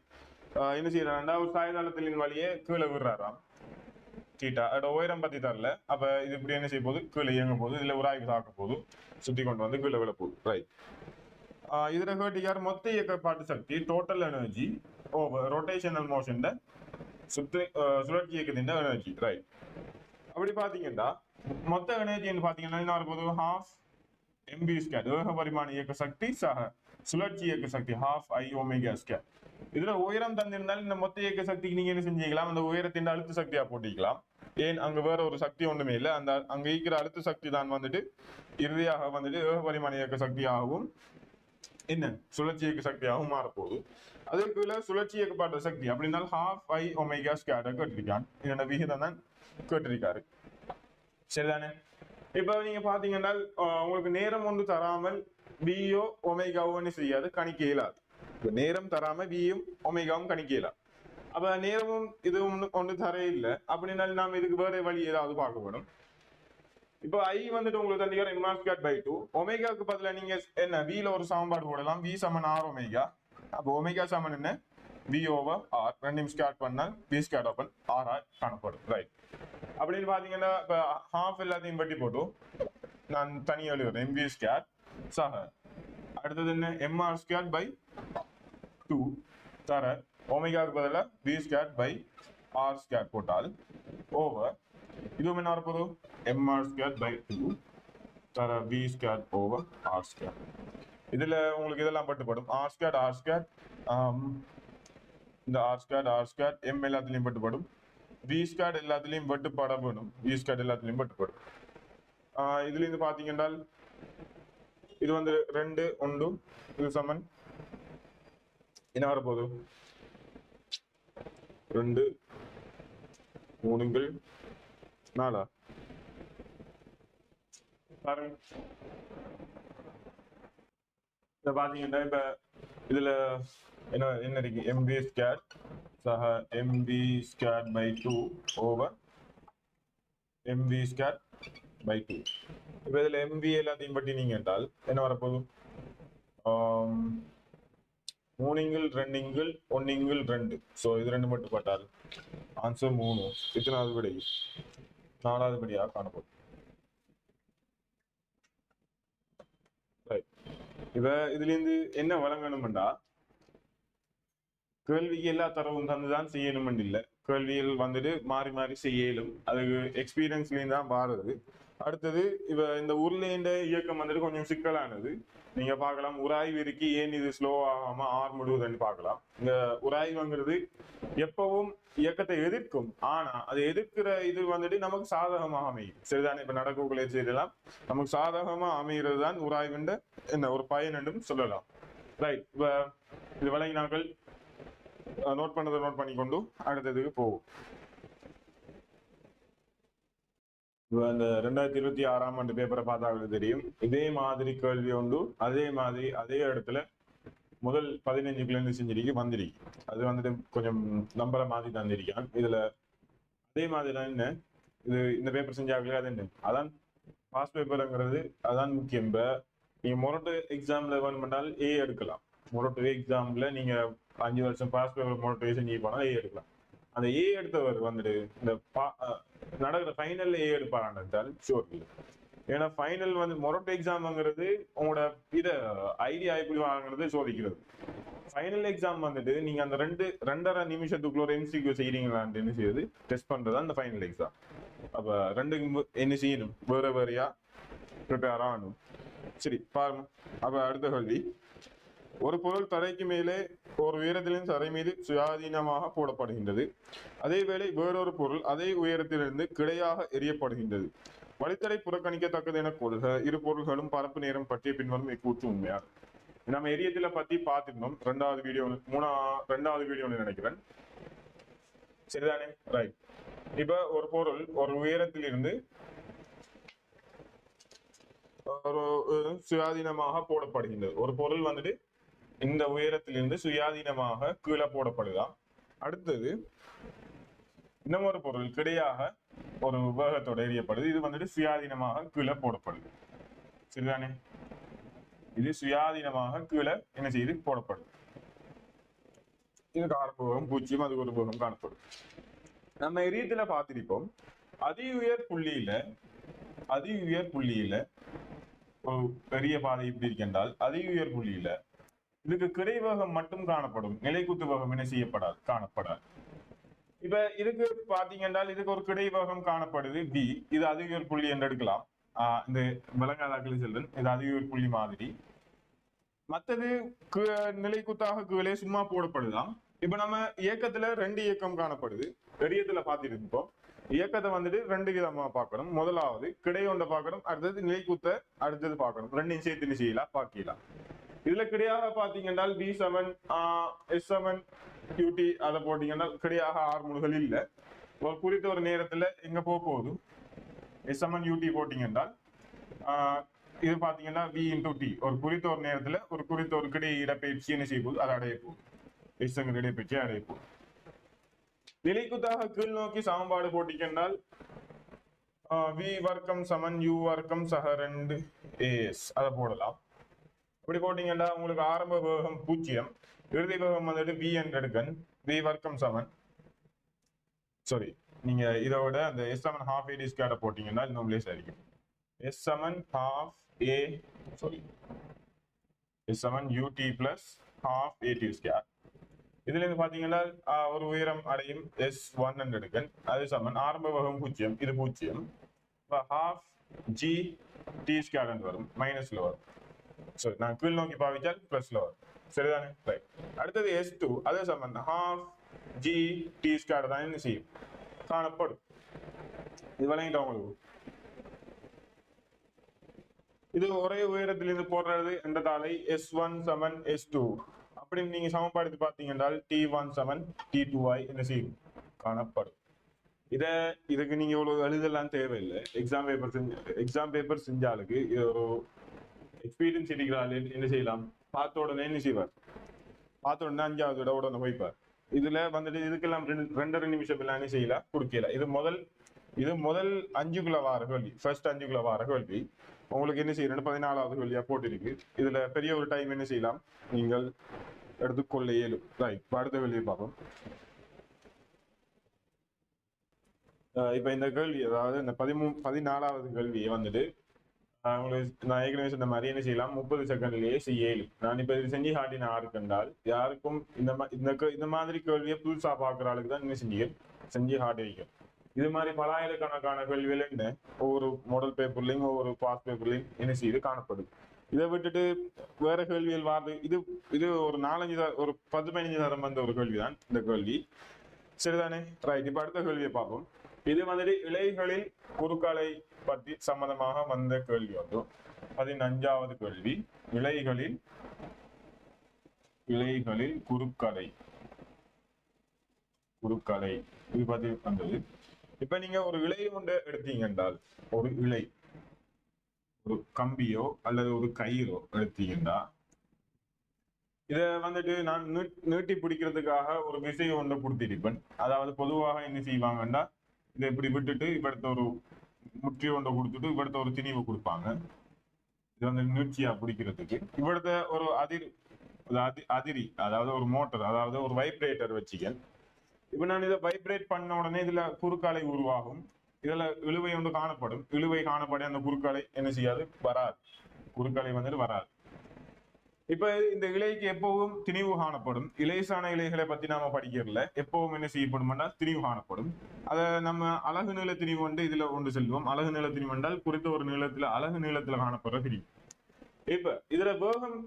என்ன செய்யறாருன்னா ஒரு சாய்தளத்தின் வழியே கீழே விடுறாராம் தீட்டா. அதோட உயரம் பத்தி தரல. அப்ப இது இப்படி என்ன செய்ய போகுது, கீழே இயங்க போகுது, இதுல ஒரு ஆய்வு தாக்க போகுது, சுத்தி கொண்டு வந்து கீழே விழ போகுது. ரைட். இதுல கேட்டியார் மொத்த இயக்கப்பாட்டு சக்தி total energy over rotational motion சுழற்சி இயக்கத்தின் எனர்ஜி. ரைட். அப்படி பாத்தீங்கன்னா மொத்த எனர்ஜின்னு பாத்தீங்கன்னா என்ன வரும்போது half mv ஸ்கொயர் வேக பரிமாண இயக்க சக்தி சக சுழற்சி இயக்க சக்தி half i ஒமேகா ஸ்கொயர். இதுல உயரம் தந்திருந்தாலும் இந்த மொத்த இயக்க சக்திக்கு நீங்க என்ன செஞ்சுக்கலாம், அந்த உயரத்தின் அழுத்த சக்தியா போட்டிக்கலாம். ஏன் அங்க வேற ஒரு சக்தி ஒண்ணுமே இல்லை, அந்த அங்க இருக்கிற அழுத்த சக்தி தான் வந்துட்டு இறுதியாக வந்துட்டு வேக பரிமாண இயக்க சக்தியாகவும் என்ன சுழற்சி இயக்க சக்தியாகவும் மாறப்போகுது. அதுக்குள்ள சுழற்சி இயக்கப்பாட்டு சக்தி அப்படின்னாலும் half i ஒமேகா ஸ்கொயர் கேட்டிருக்கான். இதோட விகிதம் தான் கேட்டிருக்காரு. சரிதானே? இப்ப நீங்க பாத்தீங்கன்னா உங்களுக்கு நேரம் ஒன்று தராமல் வியோ ஒமேகாவும் செய்யாது, கணிக்க இயலாது. நேரம் தராம வியும் ஒமேகாவும் கணிக்க இயலாது. அப்ப நேரமும் இது ஒன்று தர இல்லை அப்படின்னாலும் நாம இதுக்கு வேற வழி ஏதாவது பார்க்க வேணும். இப்போ ஐ வந்துட்டு உங்களுக்கு தந்திக்கிற m²/2 ஒமேகாவுக்கு பதிலா நீங்க என்ன வில ஒரு சமன்பாடு போடலாம். v சமன் r ஒமேகா. அப்போ ஒமேகா சமன் என்ன v ஓவர் r, ரெண்டையும் ஸ்கொயர் பண்ணால் v ஸ்கொயர் ஓவர் r காணப்படும். ரைட். அப்படின்னு பாத்தீங்கன்னா இப்ப half எல்லாத்தையும் வெட்டி போட்டு நான் தனியாக எழுதுறேன் mv ஸ்கொயர் சக அடுத்தது என்ன mr²/2 தர ஒமேகாவுக்கு பதிலா v ஸ்கொயர்/r போட்டால் ஓவர் இதுவும் என்ன இருப்பது mr²/2 தர v square over r square. இதுல உங்களுக்கு இதெல்லாம் பட்டுப்படும் r², இந்த r², m எல்லாத்துலயும் பட்டுப்படும், v ஸ்கொயர் எல்லாத்துலயும் பட்டுப்பட வேணும், v ஸ்கொயர் எல்லாத்துலயும் பட்டுப்படும். இதுல இருந்து பாத்தீங்கன்னா இது வந்து 2 1 இது சமன் என்ன வரப்போகுது 2 3 4 பாருங்க. இத பாத்தீங்கன்னா இப்ப இதுல என்ன இருக்கு mv ஸ்கொயர் சக mv²/2 ஓவர் mv²/2. இப்ப இதுல mv எல்லாத்தையும் பற்றி நீங்க என்றால் என்ன வரப்போகுது 3 2 1 2. சோ இது 2 மட்டும் பட்டால் ஆன்சர் 3. எத்தனாவது விடை 4வது விடையாக காணப்படும். இப்ப இதுல இருந்து என்ன வழங்கணும்டா கேள்விக்கு எல்லா தரவும் தந்துதான் செய்யணும் இல்ல, கேள்விகள் வந்துட்டு மாறி மாறி செய்யலும், அதுக்கு எக்ஸ்பீரியன்ஸ்லேயும் தான் மாறுது. அடுத்தது இப்ப இந்த உருளைண்ட இயக்கம் வந்துட்டு கொஞ்சம் சிக்கலானது. நீங்க பார்க்கலாம் உராய்வு இருக்கு, ஏன் இது ஸ்லோ ஆகாம ஆர் முழுவதுன்னு பார்க்கலாம். இந்த உராய்வுங்கிறது எப்பவும் இயக்கத்தை எதிர்க்கும், ஆனா அது எதிர்க்கிற இது வந்துட்டு நமக்கு சாதகமாக அமையும். சரிதானே? இப்ப நடக்கக்கூடிய செய்யலாம் நமக்கு சாதகமா அமைகிறது தான் உராய்வுன்ற என்ன ஒரு பயன் என்றும் சொல்லலாம். ரைட். இப்ப இது வழங்கினார்கள் நோட் பண்ணதை நோட் பண்ணிக்கொண்டு அடுத்ததுக்கு போகும். இந்த 2026ஆம் ஆண்டு பேப்பரை பார்த்தாங்க தெரியும். இதே மாதிரி கேள்வி உண்டு, அதே மாதிரி அதே இடத்துல முதல் 15க்குள்ள இருந்து செஞ்சிருக்கு வந்திருக்கு. அது வந்துட்டு கொஞ்சம் நம்பரை மாத்தி தந்திருக்கான். இதுல அதே மாதிரி தான் என்ன இது இந்த பேப்பர் செஞ்சாங்களே அது என்ன அதான் பாஸ் பேப்பர்ங்கிறது அதான் முக்கியம். இப்ப நீங்க மொரட்டு எக்ஸாம்ல வேணும் பண்ணால் ஏ எடுக்கலாம். மொரட்டு எக்ஸாம்ல நீங்க 5 வருஷம் பாஸ் பேப்பர் மொரட்டு செஞ்சு போனா ஏ எடுக்கலாம். அந்த ஏ எடுத்தவர் வந்துட்டு இந்த நடக்கிற ஃபைனல்ல ஏ எடுப்பாரான்னு ஷோர் இல்லை. ஏன்னா ஃபைனல் வந்து மொரட்டு எக்ஸாம்ங்கிறது உங்களோட இத ஐடியா எப்படி வாங்குறது சோதிக்கிறது. ஃபைனல் எக்ஸாம் வந்துட்டு நீங்க அந்த 2.5 நிமிஷத்துக்குள்ள ஒரு எம்சிக்யூ செய்யறீங்களான்னு என்ன செய்யுது டெஸ்ட் பண்றது அந்த ஃபைனல் எக்ஸாம். அப்ப 2 என்ன செய்யணும் வேற வேறையா ப்ரிப்பேர் ஆகணும். சரி பாருங்க. அப்ப அடுத்த கேள்வி, ஒரு பொருள் தரைக்கு மேலே ஒரு உயரத்திலிருந்து தரை மீது சுயாதீனமாக போடப்படுகின்றது. அதேவேளை வேறொரு பொருள் அதே உயரத்திலிருந்து கிடையாக எரியப்படுகின்றது. வழித்தடை புறக்கணிக்கத்தக்கது என கொள்க. இரு பொருள்களும் பரப்பு நேரம் பற்றிய பின்வரும் இக்கூற்று உண்மையா? நம்ம எரியத்தில பத்தி பார்த்துக்கணும் 2வது வீடியோன்னு நினைக்கிறேன். சரிதானே? ரைட். இப்ப ஒரு பொருள் ஒரு உயரத்திலிருந்து ஒரு சுயாதீனமாக போடப்படுகின்றது. ஒரு பொருள் வந்துட்டு இந்த உயரத்திலிருந்து சுயாதீனமாக கீழே போடப்படுதான். அடுத்தது இன்னமொரு பொருள் கிடையாக ஒரு வேகத்தோட எரியப்படுது. இது வந்துட்டு சுயாதீனமாக கீழே போடப்படுது. சரிதானே? இது சுயாதீனமாக கீழே என்ன செய்து போடப்படுது. இதுக்கு ஆரம்ப வேகம் 0, அதுக்கு ஒரு வேகம் காணப்படும். நம்ம எரியத்துல பார்த்திருப்போம், அதி உயர் புள்ளியில ஒரு பெரிய பாதை இப்படி இருக்கின்றால் அதி உயர் புள்ளியில இதுக்கு கிடைவேகம் மட்டும் காணப்படும், நிலைக்குத்து வேகம் என்ன செய்யப்படாது, காணப்படாது. இப்ப இதுக்கு பாத்தீங்கன்னா இதுக்கு ஒரு கிடைவேகம் காணப்படுது b, இது அதி உயர் புள்ளி என்று எடுக்கலாம். இந்த விலங்காதாக்களை செல்வன் இது அதி உயர் புள்ளி மாதிரி. மற்றது நிலைக்குத்தாக கீழே சும்மா போடப்படுதான். இப்ப நம்ம இயக்கத்துல 2 இயக்கம் காணப்படுது. எரியத்துல பார்த்திருப்போம், இயக்கத்தை வந்துட்டு 2 விதமா பார்க்கணும். முதலாவது கிடையொண்ட பார்க்கணும், அடுத்தது நிலைக்குத்த அடுத்தது பார்க்கணும். 2 சேர்த்து செய்யலாம் பார்க்கலாம். இதுல கிடையாக பாத்தீங்கன்னா B7 S7 QT அதை போட்டீங்கன்னா கிடையாக 6 முழுகள் இல்ல. ஒரு குறித்த ஒரு நேரத்துல எங்க போகுது S7 UT போட்டீங்கன்னா இது பாத்தீங்கன்னா V into T, ஒரு குறித்த ஒரு நேரத்துல ஒரு குறித்த ஒரு கிடை இடப்பெயர்ச்சி என்ன செய்ய போகுது, அது அடைய போகுது. எஸ்ங்க இடைப்பெயர்ச்சி அடைய போகுது. நிலைக்குத்தாக கீழ் நோக்கி சமன்பாடு போட்டிக்கென்றால் V வர்க்கம் சமன் U வர்க்கம் சக 2 AS அதை போடலாம். இப்படி போட்டீங்கன்னா உங்களுக்கு ஆரம்ப வேகம் 0, இறுதி வேகம் வந்துட்டு V என்று எடுக்கன் V வர்க்கம் சமன் நீங்க இதோட அந்த S7 half AD ஸ்கொயர் போட்டீங்கன்னா இன்னும் லேஸ் ஆയിരിக்கும். S7 half A S7 UT plus half AT square. இதுல இருந்து பாத்தீங்கன்னா ஒரு உயரம் அடையும் S1 என்று எடுக்கன், அது சமன் ஆரம்ப வேகம் 0, இது 0, half G T ஸ்கொயர் என்று வரும், மைனஸ்ல வரும். நான் கீழ் நோக்கி பாவிச்சால் பிளஸ்ல வரும். சரிதானே? ரைட். அடுத்தது S2, அதே சமன் half G T ஸ்கொயர் தான் என்ன செய்யும், காணப்படும். இது விளங்கிட்டா உங்களுக்கு? இது ஒரே உயரத்திலிருந்து போடுறது என்றதாலை S1 சமன் S2 அப்படி நீங்க சமப்படுத்தி பார்த்தீங்கன்னா T1 சமன் T2 என்ன செய்யும், காணப்படும். இதுக்கு நீங்க இவ்வளவு எழுதலாம் தேவையில்லை. எக்ஸாம் பேப்பர் செஞ்சாலுக்கு இது ஒரு எக்ஸ்பீரியன்ஸ் இருக்கிறாள் என்ன செய்யலாம், பார்த்த உடனே என்ன செய்வார், பார்த்த உடனே 5வது விட உடனே போய்ப்பார். இதுல வந்துட்டு இதுக்கெல்லாம் 2.5 நிமிஷம் என்ன செய்யலாம், கொடுக்கல. இது முதல் 5 வார கேள்வி, ஃபர்ஸ்ட் 5 வார கேள்வி. உங்களுக்கு என்ன செய்யணும், 14வது கேள்வியா போட்டிருக்கு. இதுல பெரிய ஒரு டைம் என்ன செய்யலாம், நீங்கள் எடுத்துக்கொள்ள இயலும். ரைட், அடுத்த கேள்வியை பார்ப்போம். இப்ப இந்த கேள்வி, அதாவது இந்த 14வது கேள்வியை வந்துட்டு உங்களுக்கு நான் ஏற்கனவே சொன்ன மாதிரி என்ன செய்யலாம், 30 செகண்ட்லயே செய்ய இயலும். நான் இப்ப இது செஞ்சு காட்டின ஆறுக்கண்டால் யாருக்கும் இந்த மாதிரி கேள்வியை புதுசா பாக்குற ஆளுக்கு தான் என்ன செஞ்சு காட்டி வைக்கும். இது மாதிரி பலாயிரக்கணக்கான கேள்விகள் என்ன ஒவ்வொரு மாடல் பேப்பர்லையும் ஒவ்வொரு பாஸ் பேப்பர்லையும் என்ன செய்து காணப்படுது. இதை விட்டுட்டு வேற கேள்விகள் வார்டு இது ஒரு 4-5 ஒரு 10-15 தரம் வந்த ஒரு கேள்விதான் இந்த கேள்வி. சரிதானே? ரைட். இப்ப அடுத்த கேள்வியை பார்ப்போம். இது வந்துட்டு இலைகளில் குறுக்காலை பற்றி சம்பந்தமாக வந்த கேள்வி வந்து 15வது கேள்வி. இலைகளில் குறுக்காலை இது பத்தி வந்தது. இப்ப நீங்க ஒரு இலை ஒன்று எடுத்தீங்க என்றால், ஒரு இலை, ஒரு கம்பியோ அல்லது ஒரு கயிறோ எடுத்தீங்கன்னா இத வந்துட்டு நான் நீட்டி பிடிக்கிறதுக்காக ஒரு விசையை ஒன்று கொடுத்திருப்பேன். அதாவது பொதுவாக என்ன செய்வாங்கன்னா இதை இப்படி விட்டுட்டு இவடுத்த ஒரு முற்றி ஒன்றை கொடுத்துட்டு இவடுத்த ஒரு திணிவு கொடுப்பாங்க. இது வந்து நீட்சியா பிடிக்கிறதுக்கு இவடுத்த ஒரு அதிரி, அதாவது ஒரு மோட்டர், அதாவது ஒரு வைப்ரேட்டர் வச்சுக்கேன். இப்ப நான் இதை வைப்ரேட் பண்ண உடனே இதுல குறுக்காலை உருவாகும். இதுல இழுவை ஒன்று காணப்படும். இழுவை காணப்பட அந்த குறுக்காலை என்ன செய்யாது, வராது. குறுக்காலை வந்துட்டு வராது. இப்ப இந்த இலைக்கு எப்பவும் திணிவு காணப்படும். இலேசான இலைகளை பத்தி நாம படிக்கிறதுல எப்பவும் என்ன செய்யப்படும், திணிவு காணப்படும். அதை நம்ம அலகு நீள திணிவு வந்து இதுல ஒன்று செல்வோம். அலகு நீள திணிவு என்றால் குறித்த ஒரு நீளத்துல அலகு நீளத்துல காணப்படுற திணிவு. இப்ப இதுல வேகம்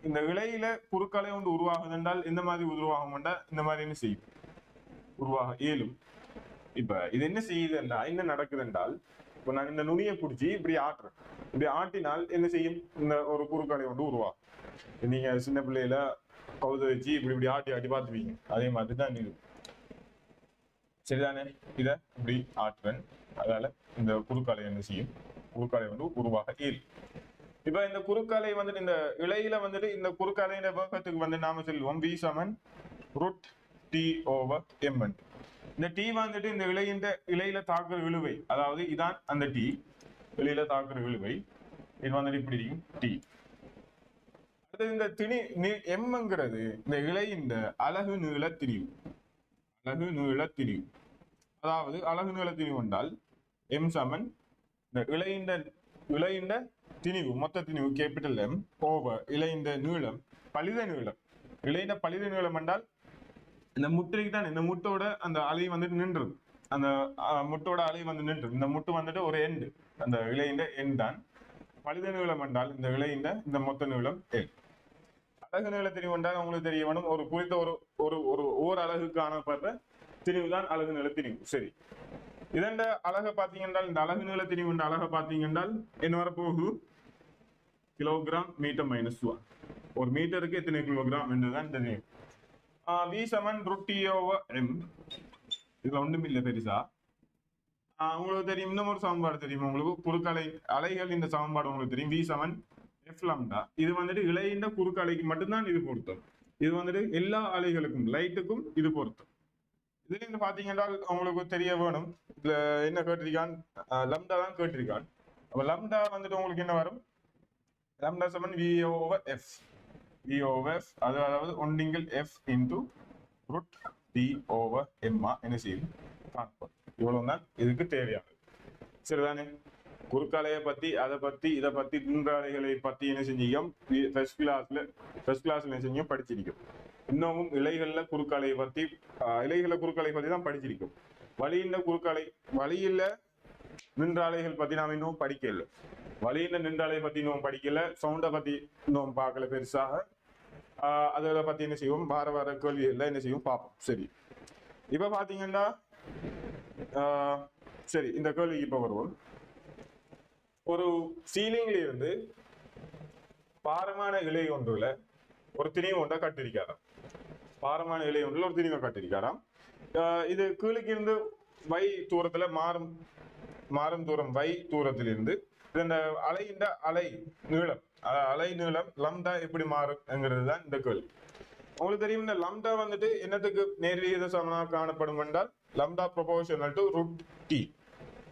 இந்த இலையில குறுக்காலை ஒன்று உருவாகுது என்றால் இந்த மாதிரி உருவாகும் என்றால் இந்த மாதிரி என்ன செய்யும், உருவாக இயலும். இப்ப இது என்ன செய்யுது என்றால், என்ன நடக்குது என்றால், இப்ப நான் இந்த நுனியை பிடிச்சி இப்படி ஆட்டுறேன். இப்படி ஆட்டினால் என்ன செய்யும், இந்த ஒரு குறுக்காலை ஒன்று உருவாகும். நீங்க சின்ன பிள்ளையில கவுத வச்சு இப்படி ஆட்டி பார்த்துவீங்க. அதே மாதிரி தான் இது. சரிதானே? இத இப்படி ஆட்டுறேன், அதனால இந்த குறுக்காலை என்ன செய்யும், குறுக்காலை வந்து உருவாக இயலும். இப்ப இந்த குறுக்காலை வந்துட்டு இந்த இலையில வந்துட்டு இந்த குறுக்காலையில வேகத்துக்கு வந்து நாம சொல்லுவோம் V சமன் √T/m. இந்த T வந்துட்டு இந்த இலையில தாக்குற இழுவை, அதாவது இதான் அந்த T, இலையில தாக்குற இழுவை. இது வந்துட்டு இப்படி இருக்கும் T. இந்த எம்ங்கிறது இந்த இலையின் அலகு நீள திரிவு. அலகு நீள திரிவு, அதாவது அலகு நீள திரிவு என்றால் எம் சமன் இந்த இலையின் திணிவு, மொத்த திணிவு கேபிட்டல் எம் ஓவர் இலையின் நீளம் பலித நீளம். இலையின் பலித நீளம் என்றால் இந்த முட்டைக்கு தான், இந்த முட்டோட அந்த அலை வந்துட்டு நின்றுது, அந்த முட்டோட அலை வந்து நின்று, இந்த முட்டு வந்துட்டு ஒரு எண்டு, அந்த இலையின் எண் தான். பலித நீளம் என்றால் இந்த இலையின் இந்த மொத்த நீளம் எண். அலகு நீள திணிவு என்றால் உங்களுக்கு தெரிய வேணும், ஒரு குறித்த ஒரு ஓர் அலகு காணப்படுற திணிவு தான் அலகு நீள திணிவு. சரி, இதண்ட அலகை பார்த்தீங்கன்னா, இந்த அலகு நீள திணிவு அலகை பார்த்தீங்கன்னா என்ன வரப்போகுது? Kilogram metre minus 1. ஒரு மீட்டருக்கு எத்தனை கிலோகிராம் என்றுதான் தெரியும். V சமன் √T ஓவர் M. இதுல ஒன்றும் இல்லை பெருசா. உங்களுக்கு தெரியும், இன்னும் ஒரு சமன்பாடு தெரியும் உங்களுக்கு, குறுக்கலை அலைகள். இந்த சமன்பாடு உங்களுக்கு தெரியும், V சமன் F lambda. இது வந்துட்டு இலையின் குறுக்கு அலைக்கு மட்டும்தான் இது பொருத்தம். இது வந்துட்டு எல்லா அலைகளுக்கும், லைட்டுக்கும் இது பொருத்தம். இதுல இருந்து பாத்தீங்கன்னா உங்களுக்கு தெரிய வேணும், இதுல என்ன கேட்டிருக்கான், லம்டா தான் கேட்டிருக்கான். அப்ப லம்டா வந்துட்டு உங்களுக்கு என்ன வரும்? லம்டா சமன் V over F. V over F, அதாவது ஒன்றிங்கில் F into √T over M என்ன செய்யும் காண்போம். இவ்வளவு தான் இதுக்கு தேவையானது. சரிதானே? குறுக்காலையை பத்தி, அதை பத்தி, இதை பத்தி, குன்றாலைகளை பத்தி என்ன செஞ்சோம் ஃபர்ஸ்ட் கிளாஸ்ல என்ன செஞ்சோம் படிச்சிருக்கோம். இன்னமும் இலைகள்ல குறுக்காலையை பத்தி, இலைகள குறுக்காலை பத்தி தான் படிச்சிருக்கோம். வழியில நின்றாலைகள் பத்தி நாம் இன்னும் படிக்கல. வழியில நின்றாலை பத்தி இன்னும் படிக்கல. சவுண்டை பத்தி இன்னும் பார்க்கல பெருசாக. அதை பத்தி என்ன செய்வோம், வார கேள்விகள்ல என்ன செய்வோம் பார்ப்போம். சரி, இப்ப பாத்தீங்கன்னா சரி, இந்த கேள்விக்கு இப்ப வருவோம். ஒரு சீலிங்ல இருந்து பாரமான இலை ஒன்றுல ஒரு திணிவு ஒன்றை கட்டிருக்காராம். பாரமான இலை ஒன்றுல ஒரு திணிவை கட்டிருக்காராம். இது கீழுக்கு இருந்து வை தூரத்துல மாறும் தூரம் வை தூரத்திலிருந்து இந்த அலை நீளம் லம்டா எப்படி மாறுங்கிறது தான் இந்த கேள்வி. உங்களுக்கு தெரியும், இந்த லம்டா வந்துட்டு என்னத்துக்கு நேர்விகித சமனாக காணப்படும் என்றால் lambda proportional to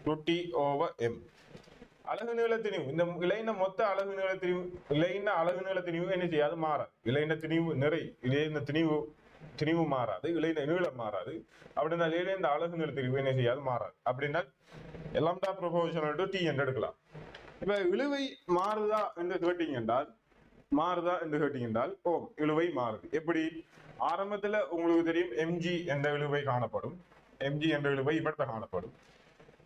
√T over M. அலகு நீள திணிவு, இந்த இலையின மொத்த அலகு நீள திணிவு, இலையின அலகு நீள திணிவு என்ன செய்யாது, மாறாது. இலையின திணிவு நிறை, இலையின திணிவு மாறாது, இலையின நீளம் மாறாது. அப்படின்னா இலையின அலகு நீள திணிவு என்ன செய்யாது, மாறாது. அப்படின்னா லம்டா ப்ரொபோர்ஷனல் டு T என்று எடுக்கலாம். இப்ப இழுவை மாறுதா என்று கேட்டீங்கன்றால் ஓ, இழுவை மாறுது. எப்படி? ஆரம்பத்துல உங்களுக்கு தெரியும் mg என்ற இழுவை காணப்படும். mg என்ற இழுவை இப்படி காணப்படும்.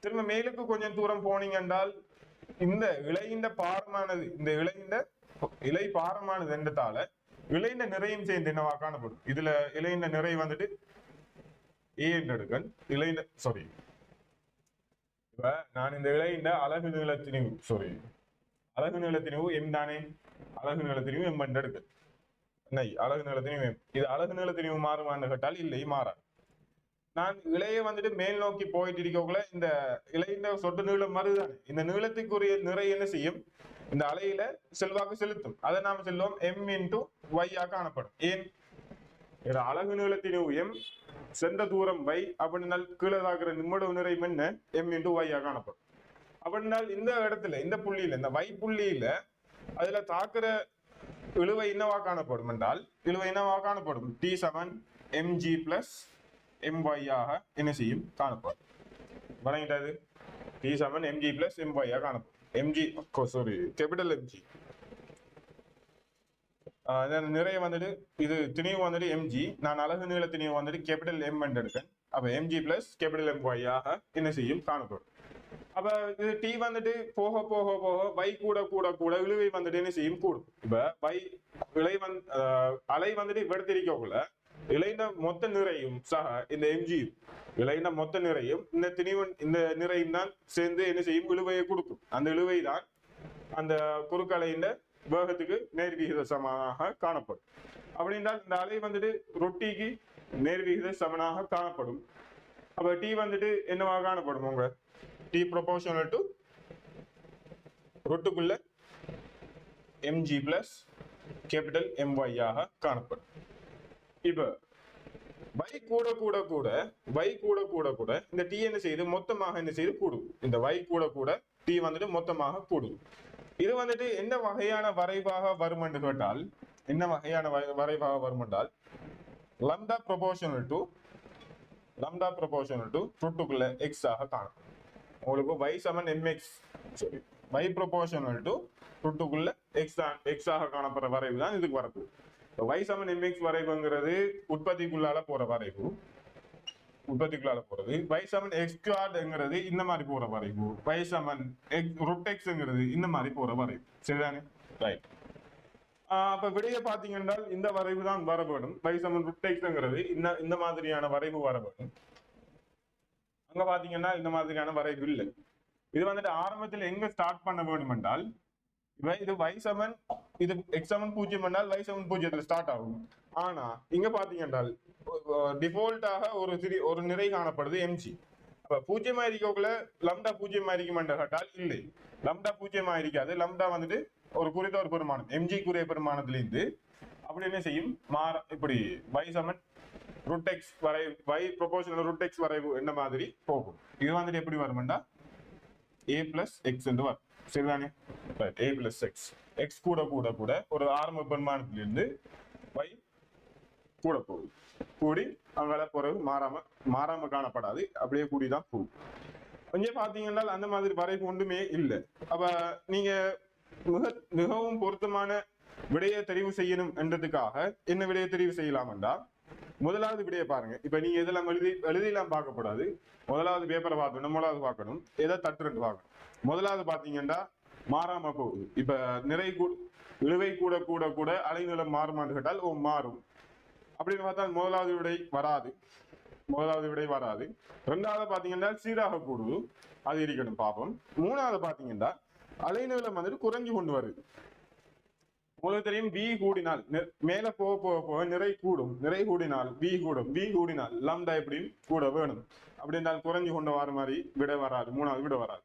திரும்ப மேலுக்கு கொஞ்சம் தூரம் போனீங்க என்றால் இந்த இலையின் பாரமானது, இந்த இலை பாரமானது என்றதால இலையின் நிறையும் சேர்ந்து என்னவா காணப்படும். இதுல இலையின் நிறை வந்துட்டு A என்று எடுக்கன். இப்ப நான் இந்த இலையின் அலகு நீள திணிவு M தானே, அலகு நீள திணிவு M என்று எடுக்க. அலகு நீள திணிவு M. இது அலகு நீள திணிவு மாறுமான்னு கேட்டால் இல்லை, மாறாது. நான் இலையை வந்துட்டு மேல் நோக்கி போயிட்டு இருக்கக்குள்ள இந்த இலையின் சொட்டு நீளம் வருதானே, இந்த நீளத்துக்குரிய நிறை என்ன செய்யும், இந்த அலையில செல்வாக்கு செலுத்தும். அதை நாம சொல்லுவோம் M into Y காணப்படும். ஏன்? அலகு நீள திணிவு M, சென்ற தூரம் y, அப்படின்னால் கீழே தாக்குற நிம்மளவு நிறை என்ன M into Y காணப்படும். அப்படின்னால் இந்த இடத்துல, இந்த புள்ளியில, இந்த Y புள்ளியில அதுல தாக்குற இழுவை என்னவா காணப்படும் என்றால், T சமன் mg plus my என்ன செய்யும் காணப்படும். வழங்கிட்டது. T சமன் mg plus my காணப்படும். Capital mg. நிறைய வந்துட்டு இது திணிவு வந்துட்டு mg, நான் அலகு நீள திணிவு வந்துட்டு கேபிட்டல் M என்று எடுக்கேன். அப்ப mg plus கேபிட்டல் my என்ன செய்யும் காணப்படும். அப்ப இது T வந்துட்டு போக போக போக y கூட இழுவை வந்துட்டு என்ன செய்யும் கூடும். இப்ப அலை வந்துட்டு வெடுத்திருக்கக்குள்ள இலையின மொத்த நிறையும் சக இந்த mg இலையின மொத்த நிறையும் இந்த நிறையும் தான் சேர்ந்து என்ன செய்யும், இழுவையை கொடுக்கும். அந்த இழுவை தான் அந்த குறுக்கலையின் வேகத்துக்கு நேர்விகித சமனாக காணப்படும். அப்படின்றால் இந்த அலை வந்துட்டு ரொட்டிக்கு நேர்விகித சமனாக காணப்படும். அப்ப T வந்துட்டு என்னவாக காணப்படும், உங்க T proportional to ரொட்டுக்குள்ள mg plus capital my காணப்படும். இப்ப y கூட இந்த T என்ன செய்யுது, மொத்தமாக என்ன செய்யுது கூடும். இந்த y கூட T வந்துட்டு மொத்தமாக கூடும். இது வந்துட்டு என்ன வகையான வரைவாக வரும் என்று கேட்டால், என்ன வகையான வரைவாக வரும் என்றால் lambda proportional to ட்ரூட்டுக்குள்ள எக்ஸ் ஆக காணும். உங்களுக்கு y சமன் mx சரி y proportional to ட்ரூட்டுக்குள்ள எக்ஸ் ஆக காணப்படுற வரைவு தான் இதுக்கு வரப்பு. y சமன் mx வரைவுங்கிறது உற்பத்திக்குள்ளால போற வரைவு, உற்பத்திக்குள்ளால போறது. y சமன் x ஸ்கொயர்ங்கிறது இந்த மாதிரி போற வரைவு, y சமன் ரூட் எக்ஸ்ங்கிறது இந்த மாதிரி போற வரைவு. சரிதானே? ரைட். அப்ப விடைய பாத்தீங்கன்னா இந்த வரைவு தான் வர வேணும். y சமன் ரூட் எக்ஸ்ங்கிறது இந்த மாதிரியான வரைவு வர வேணும். அங்க பாத்தீங்கன்னா இந்த மாதிரியான வரைவு இல்லை. இது வந்துட்டு ஆரம்பத்தில் எங்க ஸ்டார்ட் பண்ண வேணும் என்றால் இது y சமன் இது x சமன் 0 என்றால் y சமன் 0 ஸ்டார்ட் ஆகும். ஆனா இங்க பாத்தீங்கன்னா டிஃபால்ட்டாக ஒரு நிறை காணப்படுது mg. அப்ப 0 இருக்கக்குள்ள லம்டா 0 இருக்கும் என்று கேட்டால் இல்லை, லம்டா 0 இருக்காது. லம்டா வந்துட்டு ஒரு குறித்த ஒரு பெருமானம் mg குறிய பெருமானத்திலிருந்து அப்படி என்ன செய்யும் இப்படி y சமன் ரூட் எக்ஸ் வரை y ப்ரொபோர்ஷனல் ரூட் எக்ஸ் வரைவு என்ன மாதிரி போகும். இது வந்துட்டு எப்படி வரும்னா a பிளஸ் எக்ஸ் என்று வரும். சரிதானே? a பிளஸ் எக்ஸ், எக்ஸ் கூட கூட கூட ஒரு ஆரம்ப பெருமானத்திலிருந்து y கூட போகுது, கூடி அங்கால பிறகு மாறாம காணப்படாது, அப்படியே கூடிதான் போகும். கொஞ்சம் பாத்தீங்கன்னா அந்த மாதிரி வரைவு ஒன்றுமே இல்லை. அப்ப நீங்க மிகவும் பொருத்தமான விடையை தெரிவு செய்யணும் என்றதுக்காக என்ன விடையை தெரிவு செய்யலாம் என்றா முதலாவது விடையை பாருங்க. இப்ப நீங்க இதெல்லாம் எழுதிலாம் பார்க்கப்படாது. முதலாவது பேப்பரை பார்க்கணும், முதலாவது பார்க்கணும், எதை தட்டுன்னு பார்க்கணும். முதலாவது பாத்தீங்கன்னா மாறாம போகுது. இப்ப இழுவை கூட கூட கூட அலைநீளம் மாறுமான்னு கேட்டால் மாறும் அப்படின்னு பார்த்தால் முதலாவது விடை வராது. ரெண்டாவது பாத்தீங்கன்னா சீராக கூடுது, அது இருக்கணும் பார்ப்போம். மூணாவது பாத்தீங்கன்னா அலைநீளம் வந்துட்டு குறைஞ்சு கொண்டு வருது. உங்களுக்கு தெரியும் v கூடினால் மேல போக போக போக நிறை கூடும், நிறை கூடினால் v கூடும், v கூடினால் லம்டா எப்படியும் கூட வேணும். அப்படி என்றால் குறைஞ்சு கொண்டு வர மாதிரி விட வராது, மூணாவது விட வராது.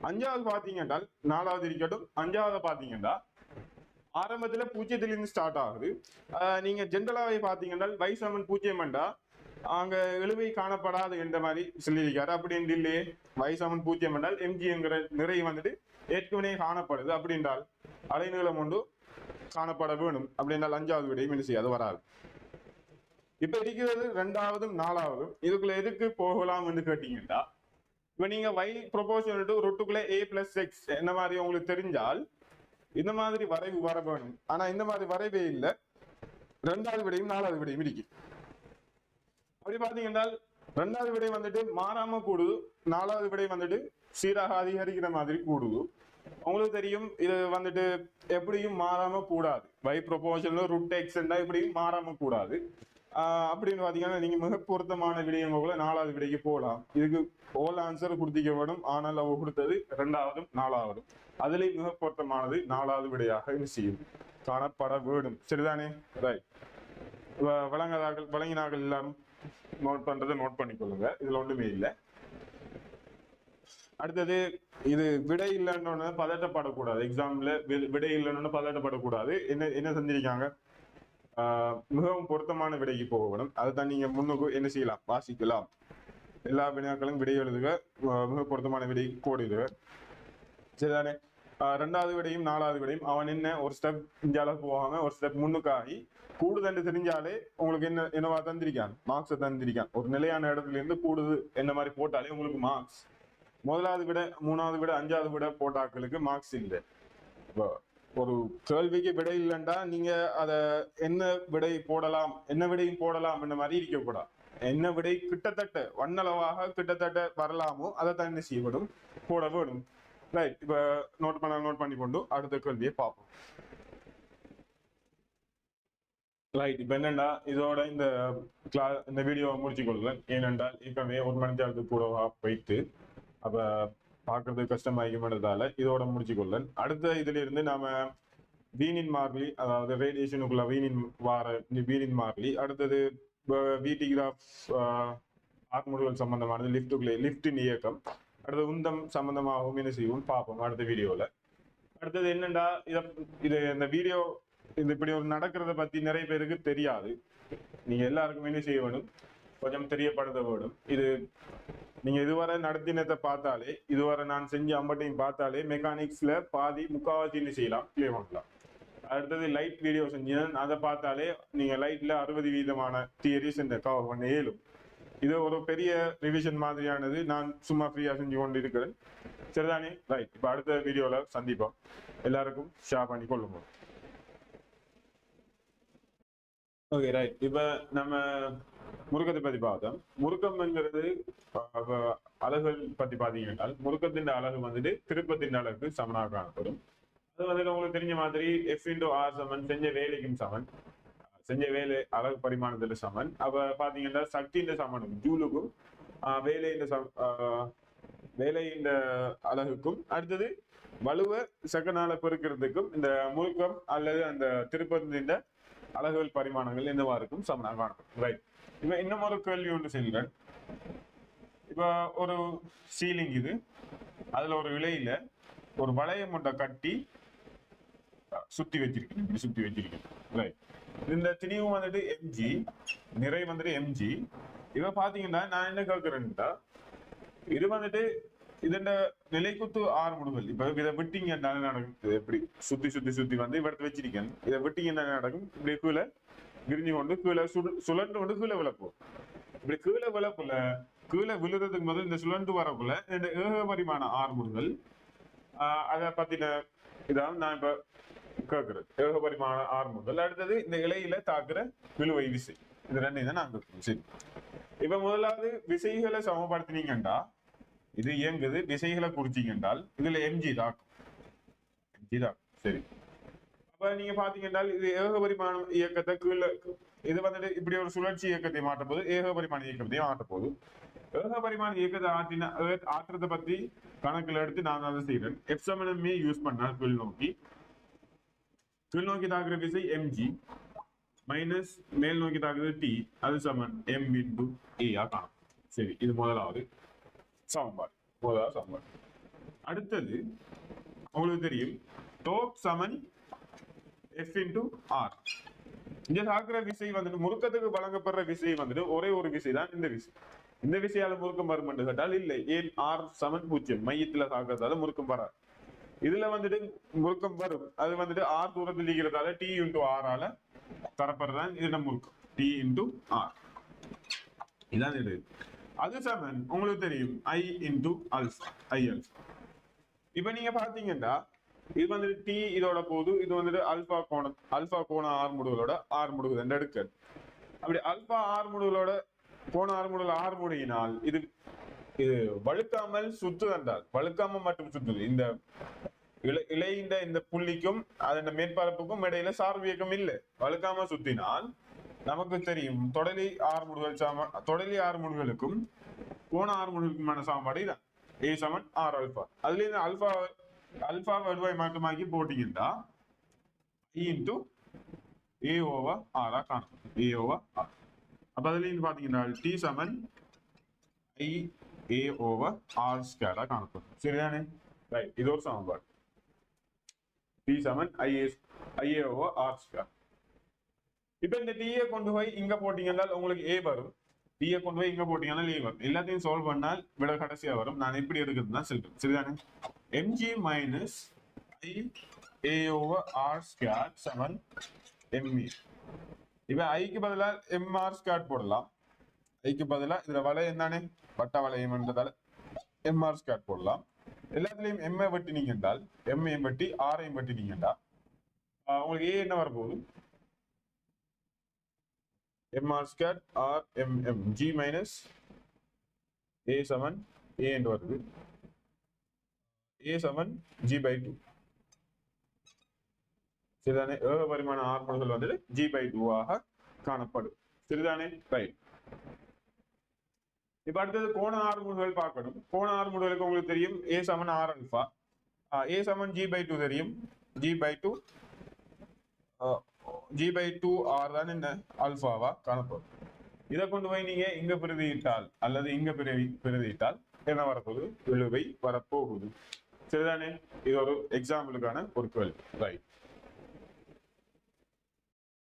அஞ்சாவது பாத்தீங்கன்னா நாலாவது இருக்கட்டும். அஞ்சாவது பாத்தீங்கன்னா ஆரம்பத்துல 0 ஸ்டார்ட் ஆகுது. நீங்க ஜென்ரலாவே பாத்தீங்கன்னா y சமன் 0 என்றா அங்க இழுவை காணப்படாது என்ற மாதிரி சொல்லியிருக்காரு. அப்படி என்று இல்லையே, y சமன் 0 என்றால் mg என்கிற நிறை வந்துட்டு ஏற்கனவே காணப்படுது. அப்படி என்றால் அலைநீளம் ஒன்று காணப்பட வேணும். அப்படி என்றால் அஞ்சாவது விடையும் என்ன செய்யாது, வராது. இப்ப இருக்கிறது ரெண்டாவதும் நாலாவதும். இதுக்குள்ள எதுக்கு போகலாம் என்று கேட்டீங்கன்னா இப்ப நீங்க y ப்ரொபோர்ஷனல் டு ரூட்டுக்குள்ள a பிளஸ் எக்ஸ் என்ன மாதிரி உங்களுக்கு தெரிஞ்சால் இந்த மாதிரி வரைவு வர வேணும். ஆனா இந்த மாதிரி வரைவே இல்லை. ரெண்டாவது விடையும் நாலாவது விடையும் இருக்கு. அப்படி பாத்தீங்கன்னா ரெண்டாவது விடை வந்துட்டு மாறாம கூடுது, நாலாவது விடை வந்துட்டு சீராக அதிகரிக்கிற மாதிரி கூடுது. உங்களுக்கு தெரியும் இது வந்துட்டு எப்படியும் மாறாம கூடாது. y ப்ரொபோர்ஷனல் ரூட் எக்ஸ் எப்படியும் மாறாம கூடாது. அப்படின்னு பாத்தீங்கன்னா நீங்க மிக பொருத்தமான விடயங்களை நாலாவது விடைக்கு போகலாம். இதுக்கு ஓல் ஆன்சர் கொடுத்திக்க வேணும். ஆனால் அவ கொடுத்தது ரெண்டாவதும் நாலாவதும். அதுலேயும் மிக பொருத்தமானது நாலாவது விடையாக செய்யும் காணப்பட வேணும். சரிதானே? ரைட். வழங்கினார்கள் எல்லாரும் நோட் பண்றதை நோட் பண்ணிக்கொள்ளுங்க, இதுல ஒண்ணுமே இல்லை. அடுத்தது இது விடை இல்லைன்னு பதட்டப்படக்கூடாது. எக்ஸாம்ல விடை இல்லைன்னு பதட்டப்படக்கூடாது. என்ன செஞ்சிருக்காங்க, மிகவும் பொருத்தமான விடைக்கு போகணும். அதுதான் நீங்க முன்னுக்கு என்ன செய்யலாம், வாசிக்கலாம். எல்லா வினாக்களும் விடை எழுதுக, மிக பொருத்தமான விடை கோடிடுக. சரிதானே? ரெண்டாவது விடையும் நாலாவது விடையும் அவன் என்ன ஒரு ஸ்டெப் இஞ்சால போகாம ஒரு ஸ்டெப் முன்னுக்காகி கூடுதல் தெரிஞ்சாலே உங்களுக்கு என்னவா தந்திருக்கான், மார்க்ஸை தந்திருக்கான். ஒரு நிலையான இடத்துல இருந்து கூடுது என்ன மாதிரி போட்டாலே உங்களுக்கு மார்க்ஸ். முதலாவது விட மூணாவது விட அஞ்சாவது விட போட்டாக்களுக்கு மார்க்ஸ் இல்லை. இப்போ ஒரு கேள்விக்கு விடை இல்லைண்டா நீங்க அத என்ன விடை போடலாம், என்ன விடையும் போடலாம் என்ற மாதிரி இருக்கக்கூடாது. என்ன விடை கிட்டத்தட்ட வண்ணளவாக கிட்டத்தட்ட வரலாமோ அதை தான் என்ன செய்யப்படும், போட வேணும். ரைட். இப்ப நோட் பண்ணி கொண்டு அடுத்த கேள்வியை பார்ப்போம். ரைட். இப்ப என்னண்டா இதோட இந்த வீடியோவை முடிச்சு கொள்ளுவேன். ஏனென்றால் ஏற்கனவே 1 மணி நேரத்துக்கு கூட வைத்து அப்ப பார்க்கறது கஷ்டமாகிக்கிறதால இதோட முடிச்சு கொள்ளன். அடுத்த இதுல இருந்து நாம வீணின் மாறிலி, அதாவது ரேடியேஷனுக்குள்ள வீணின் மாறிலி, அடுத்தது வீட்டிகிராஃப் ஆர்முடுகள் சம்பந்தமானது, லிப்டின் இயக்கம், அடுத்தது உந்தம் சம்பந்தமாகவும் என்ன செய்வோம் பார்ப்போம் அடுத்த வீடியோல. அடுத்தது என்னண்டா இந்த வீடியோ இப்படி ஒரு நடக்கிறத பத்தி நிறைய பேருக்கு தெரியாது. நீங்க எல்லாருக்கும் என்ன செய்ய வேணும், கொஞ்சம் தெரியப்படுத்த வேணும். இது நீங்க இதுவரை நடத்தினத்தை பார்த்தாலே, இதுவரை நான் செஞ்ச அம்பட்டையும் பார்த்தாலே மெக்கானிக்ஸ்ல பாதி முக்காவாசி செய்யலாம், கிளியர் பண்ணலாம். அடுத்தது லைட் வீடியோ செஞ்சேன். அதை பார்த்தாலே நீங்க லைட்ல 60% தியரிஸ் இந்த கவர் பண்ண இயலும். இது ஒரு பெரிய ரிவிஷன் மாதிரியானது. நான் சும்மா ஃப்ரீயா செஞ்சு கொண்டு இருக்கிறேன். சரிதானே? ரைட். இப்ப அடுத்த வீடியோல சந்திப்போம். எல்லாருக்கும் ஷேர் பண்ணி கொள்ளுங்க. Okay right. இப்ப நம்ம முருக்கத்தை பத்தி பார்த்தோம். முருக்கம்ங்கிறது அலகுகள் பத்தி பாத்தீங்கன்னா, முருக்கத்தின் அலகு வந்துட்டு திருப்பத்தின் அலகு சமனாக காணப்படும். அது வந்துட்டு உங்களுக்கு தெரிஞ்ச மாதிரி F×R சமன், செஞ்ச வேலைக்கும் சமன், செஞ்ச வேலை அலகு பரிமாணத்துல சமன். அப்ப பாத்தீங்கன்னா சக்தியின் சமனும் ஜூலுக்கும் வேலையின் அலகுக்கும் அடுத்தது வலுவ செகண்டால பெருக்கிறதுக்கும் இந்த முருக்கம் அல்லது அந்த திருப்பத்தின் அலகுகள் பரிமாணங்கள் என்னவா இருக்கும் சமனாக காணப்படும். ரைட். இப்ப இன்னும் ஒரு கேள்வி ஒன்று செய்கிறேன். இப்ப ஒரு சீலிங் இது, அதுல ஒரு இலையில ஒரு வளையம் ஒன்றை கட்டி சுத்தி வச்சிருக்கேன். இப்படி சுத்தி வச்சிருக்கேன். ரைட். இந்த திணிவு வந்துட்டு mg, நிறை வந்துட்டு mg. இவ பாத்தீங்கன்னா நான் என்ன கேட்கிறேன்டா, இது வந்துட்டு இதோட நிலைக்குத்து 6 முடுகள். இப்ப இதை விட்டீங்க என்ன நடக்கும்? எப்படி சுத்தி சுத்தி சுத்தி வந்து இவடத்தை வச்சிருக்கேன். இதை விட்டீங்க என்ன நடக்கும்? இப்படி கீழே விரிஞ்சு கொண்டு கீழே சுழன்று கொண்டு கீழே விழப்போம். இப்படி கீழே விழப்புல கீழே விழுறதுக்கு முதல் இந்த சுழன்று வரக்குள்ள இந்த ஏக பரிமாண 6 முடுகள் அதை பத்தின இதான் நான் இப்ப கேட்கிறேன். ஏக பரிமாண 6 முடுகள். அடுத்தது இந்த இலையில தாக்குற விழுவை விசை. இது ரெண்டையும் தான் நான் கேட்கிறேன். சரி. இப்ப முதலாவது விசைகளை சமப்படுத்தினீங்கண்டா இது இயங்குது. திசைகளை குறிச்சிங்க என்றால் இதுல எம்ஜி தாக்கும். சரி. அப்ப நீங்க பாத்தீங்கன்னா இது ஏக பரிமாண இயக்கத்தை கீழே இது வந்துட்டு இப்படி ஒரு சுழற்சி இயக்கத்தை மாற்ற போது ஏக பரிமாண இயக்கத்தையும் மாற்ற போது ஏக பரிமாண இயக்கத்தை ஆற்றத்தை பத்தி கணக்கில் எடுத்து நான் அதை செய்யறேன். எஃப் சமனமே யூஸ் பண்ணால் கீழ் நோக்கி தாக்குற விசை எம்ஜி மைனஸ் மேல் நோக்கி தாக்குறது டி, அது சமன் m×a காணும். சரி, இது முதலாவது சமன்பாடு. அடுத்தது உங்களுக்கு தெரியும் டோக் சமன் F×R. இங்க தாக்குற விசை வந்துட்டு முறுக்கத்துக்கு வழங்கப்படுற விசை வந்துட்டு ஒரே ஒரு விசை தான் இந்த விசை. இந்த விசையால முறுக்கம் வரும் என்று கேட்டால் இல்லை. ஏன்? R சமன் 0, மையத்துல தாக்குறதால முறுக்கம் வராது. இதுல வந்துட்டு முறுக்கம் வரும். அது வந்துட்டு R தூரத்தில் இருக்கிறதால T×R ஆல தரப்படுறதான் இது நம்ம முறுக்கம். T×R இதான் இது. அது சமன் உங்களுக்கு தெரியும் I×α. இப்ப நீங்க பாத்தீங்கன்னா இது வந்துட்டு டி இதோட போது இது வந்துட்டு அல்பா கோண 6 முடுகளோட 6 முடுகள் என்று எடுக்க. அப்படி அல்பா 6 முடுகளோட கோண 6 முடுகள் 6 முடுகினால் இது வழுக்காமல் சுத்துதென்றால் வழுக்காம மட்டும் சுத்துது. இந்த இலையின் இந்த புள்ளிக்கும் அதன் மேற்பரப்புக்கும் இடையில சார்பு இயக்கம் இல்லை. வழுக்காம சுத்தினால் நமக்கு தெரியும் தொடலி 6 முடுகளுக்கும் கோண 6 முடுகளுக்குமான சமன்பாடு இதான். A சமன் R அல்பா. அதுல இருந்து அல்பா வலுவாய் மாற்றமாக்கி போட்டீங்கன்னா I×A/R காணும். A/R. அப்ப அதுல இருந்து பாத்தீங்கன்னா T சமன் I/A/R² காணப்படும். சரிதானே? ரைட். இது ஒரு சமன்பாடு. T சமன் I/A/R². இப்ப இந்த டீயை கொண்டு போய் இங்க போட்டீங்கன்னா உங்களுக்கு A வரும். டீயை கொண்டு போய் இங்க போட்டீங்கன்னா A வரும். எல்லாத்தையும் சால்வ் பண்ணால் விட கடைசியா வரும். நான் எப்படி எடுக்கிறதுனா சொல்றேன். சரிதானே? mg மைனஸ் I/A/R² சமன் me. இப்ப ஐக்கு பதிலா mr² போடலாம். ஐக்கு பதிலா இதுல வளையம் தானே, வட்ட வளையம் என்றதால mr² போடலாம். எல்லாத்துலயும் m வெட்டினீங்க என்றால் m வெட்டி r வெட்டினீங்க என்றால் உங்களுக்கு A என்ன வரப்போகுது? mr² r g minus A சமன் A என்று வருது. A சமன் g/2. சரிதானே? ஏக பரிமாண 6 முடுகள் வந்துட்டு g/2 ஆக காணப்படும். சரிதானே? ரைட். இப்ப அடுத்தது கோண 6 முடுகள் பார்க்கணும். கோண 6 முடுகளுக்கு உங்களுக்கு தெரியும் A சமன் R அல்பா. A சமன் g/2 தெரியும். g/2 R தான் என்ன அல்பாவா காணப்படும். இதை கொண்டு போய் நீங்க இங்க பிரதியிட்டால் அல்லது இங்க பிரதியிட்டால் என்ன வரப்போகுது? விழுவை வரப்போகுது. சரிதானே? இது ஒரு எக்ஸாம்பிளுக்கான ஒரு கேள்வி. ரைட்.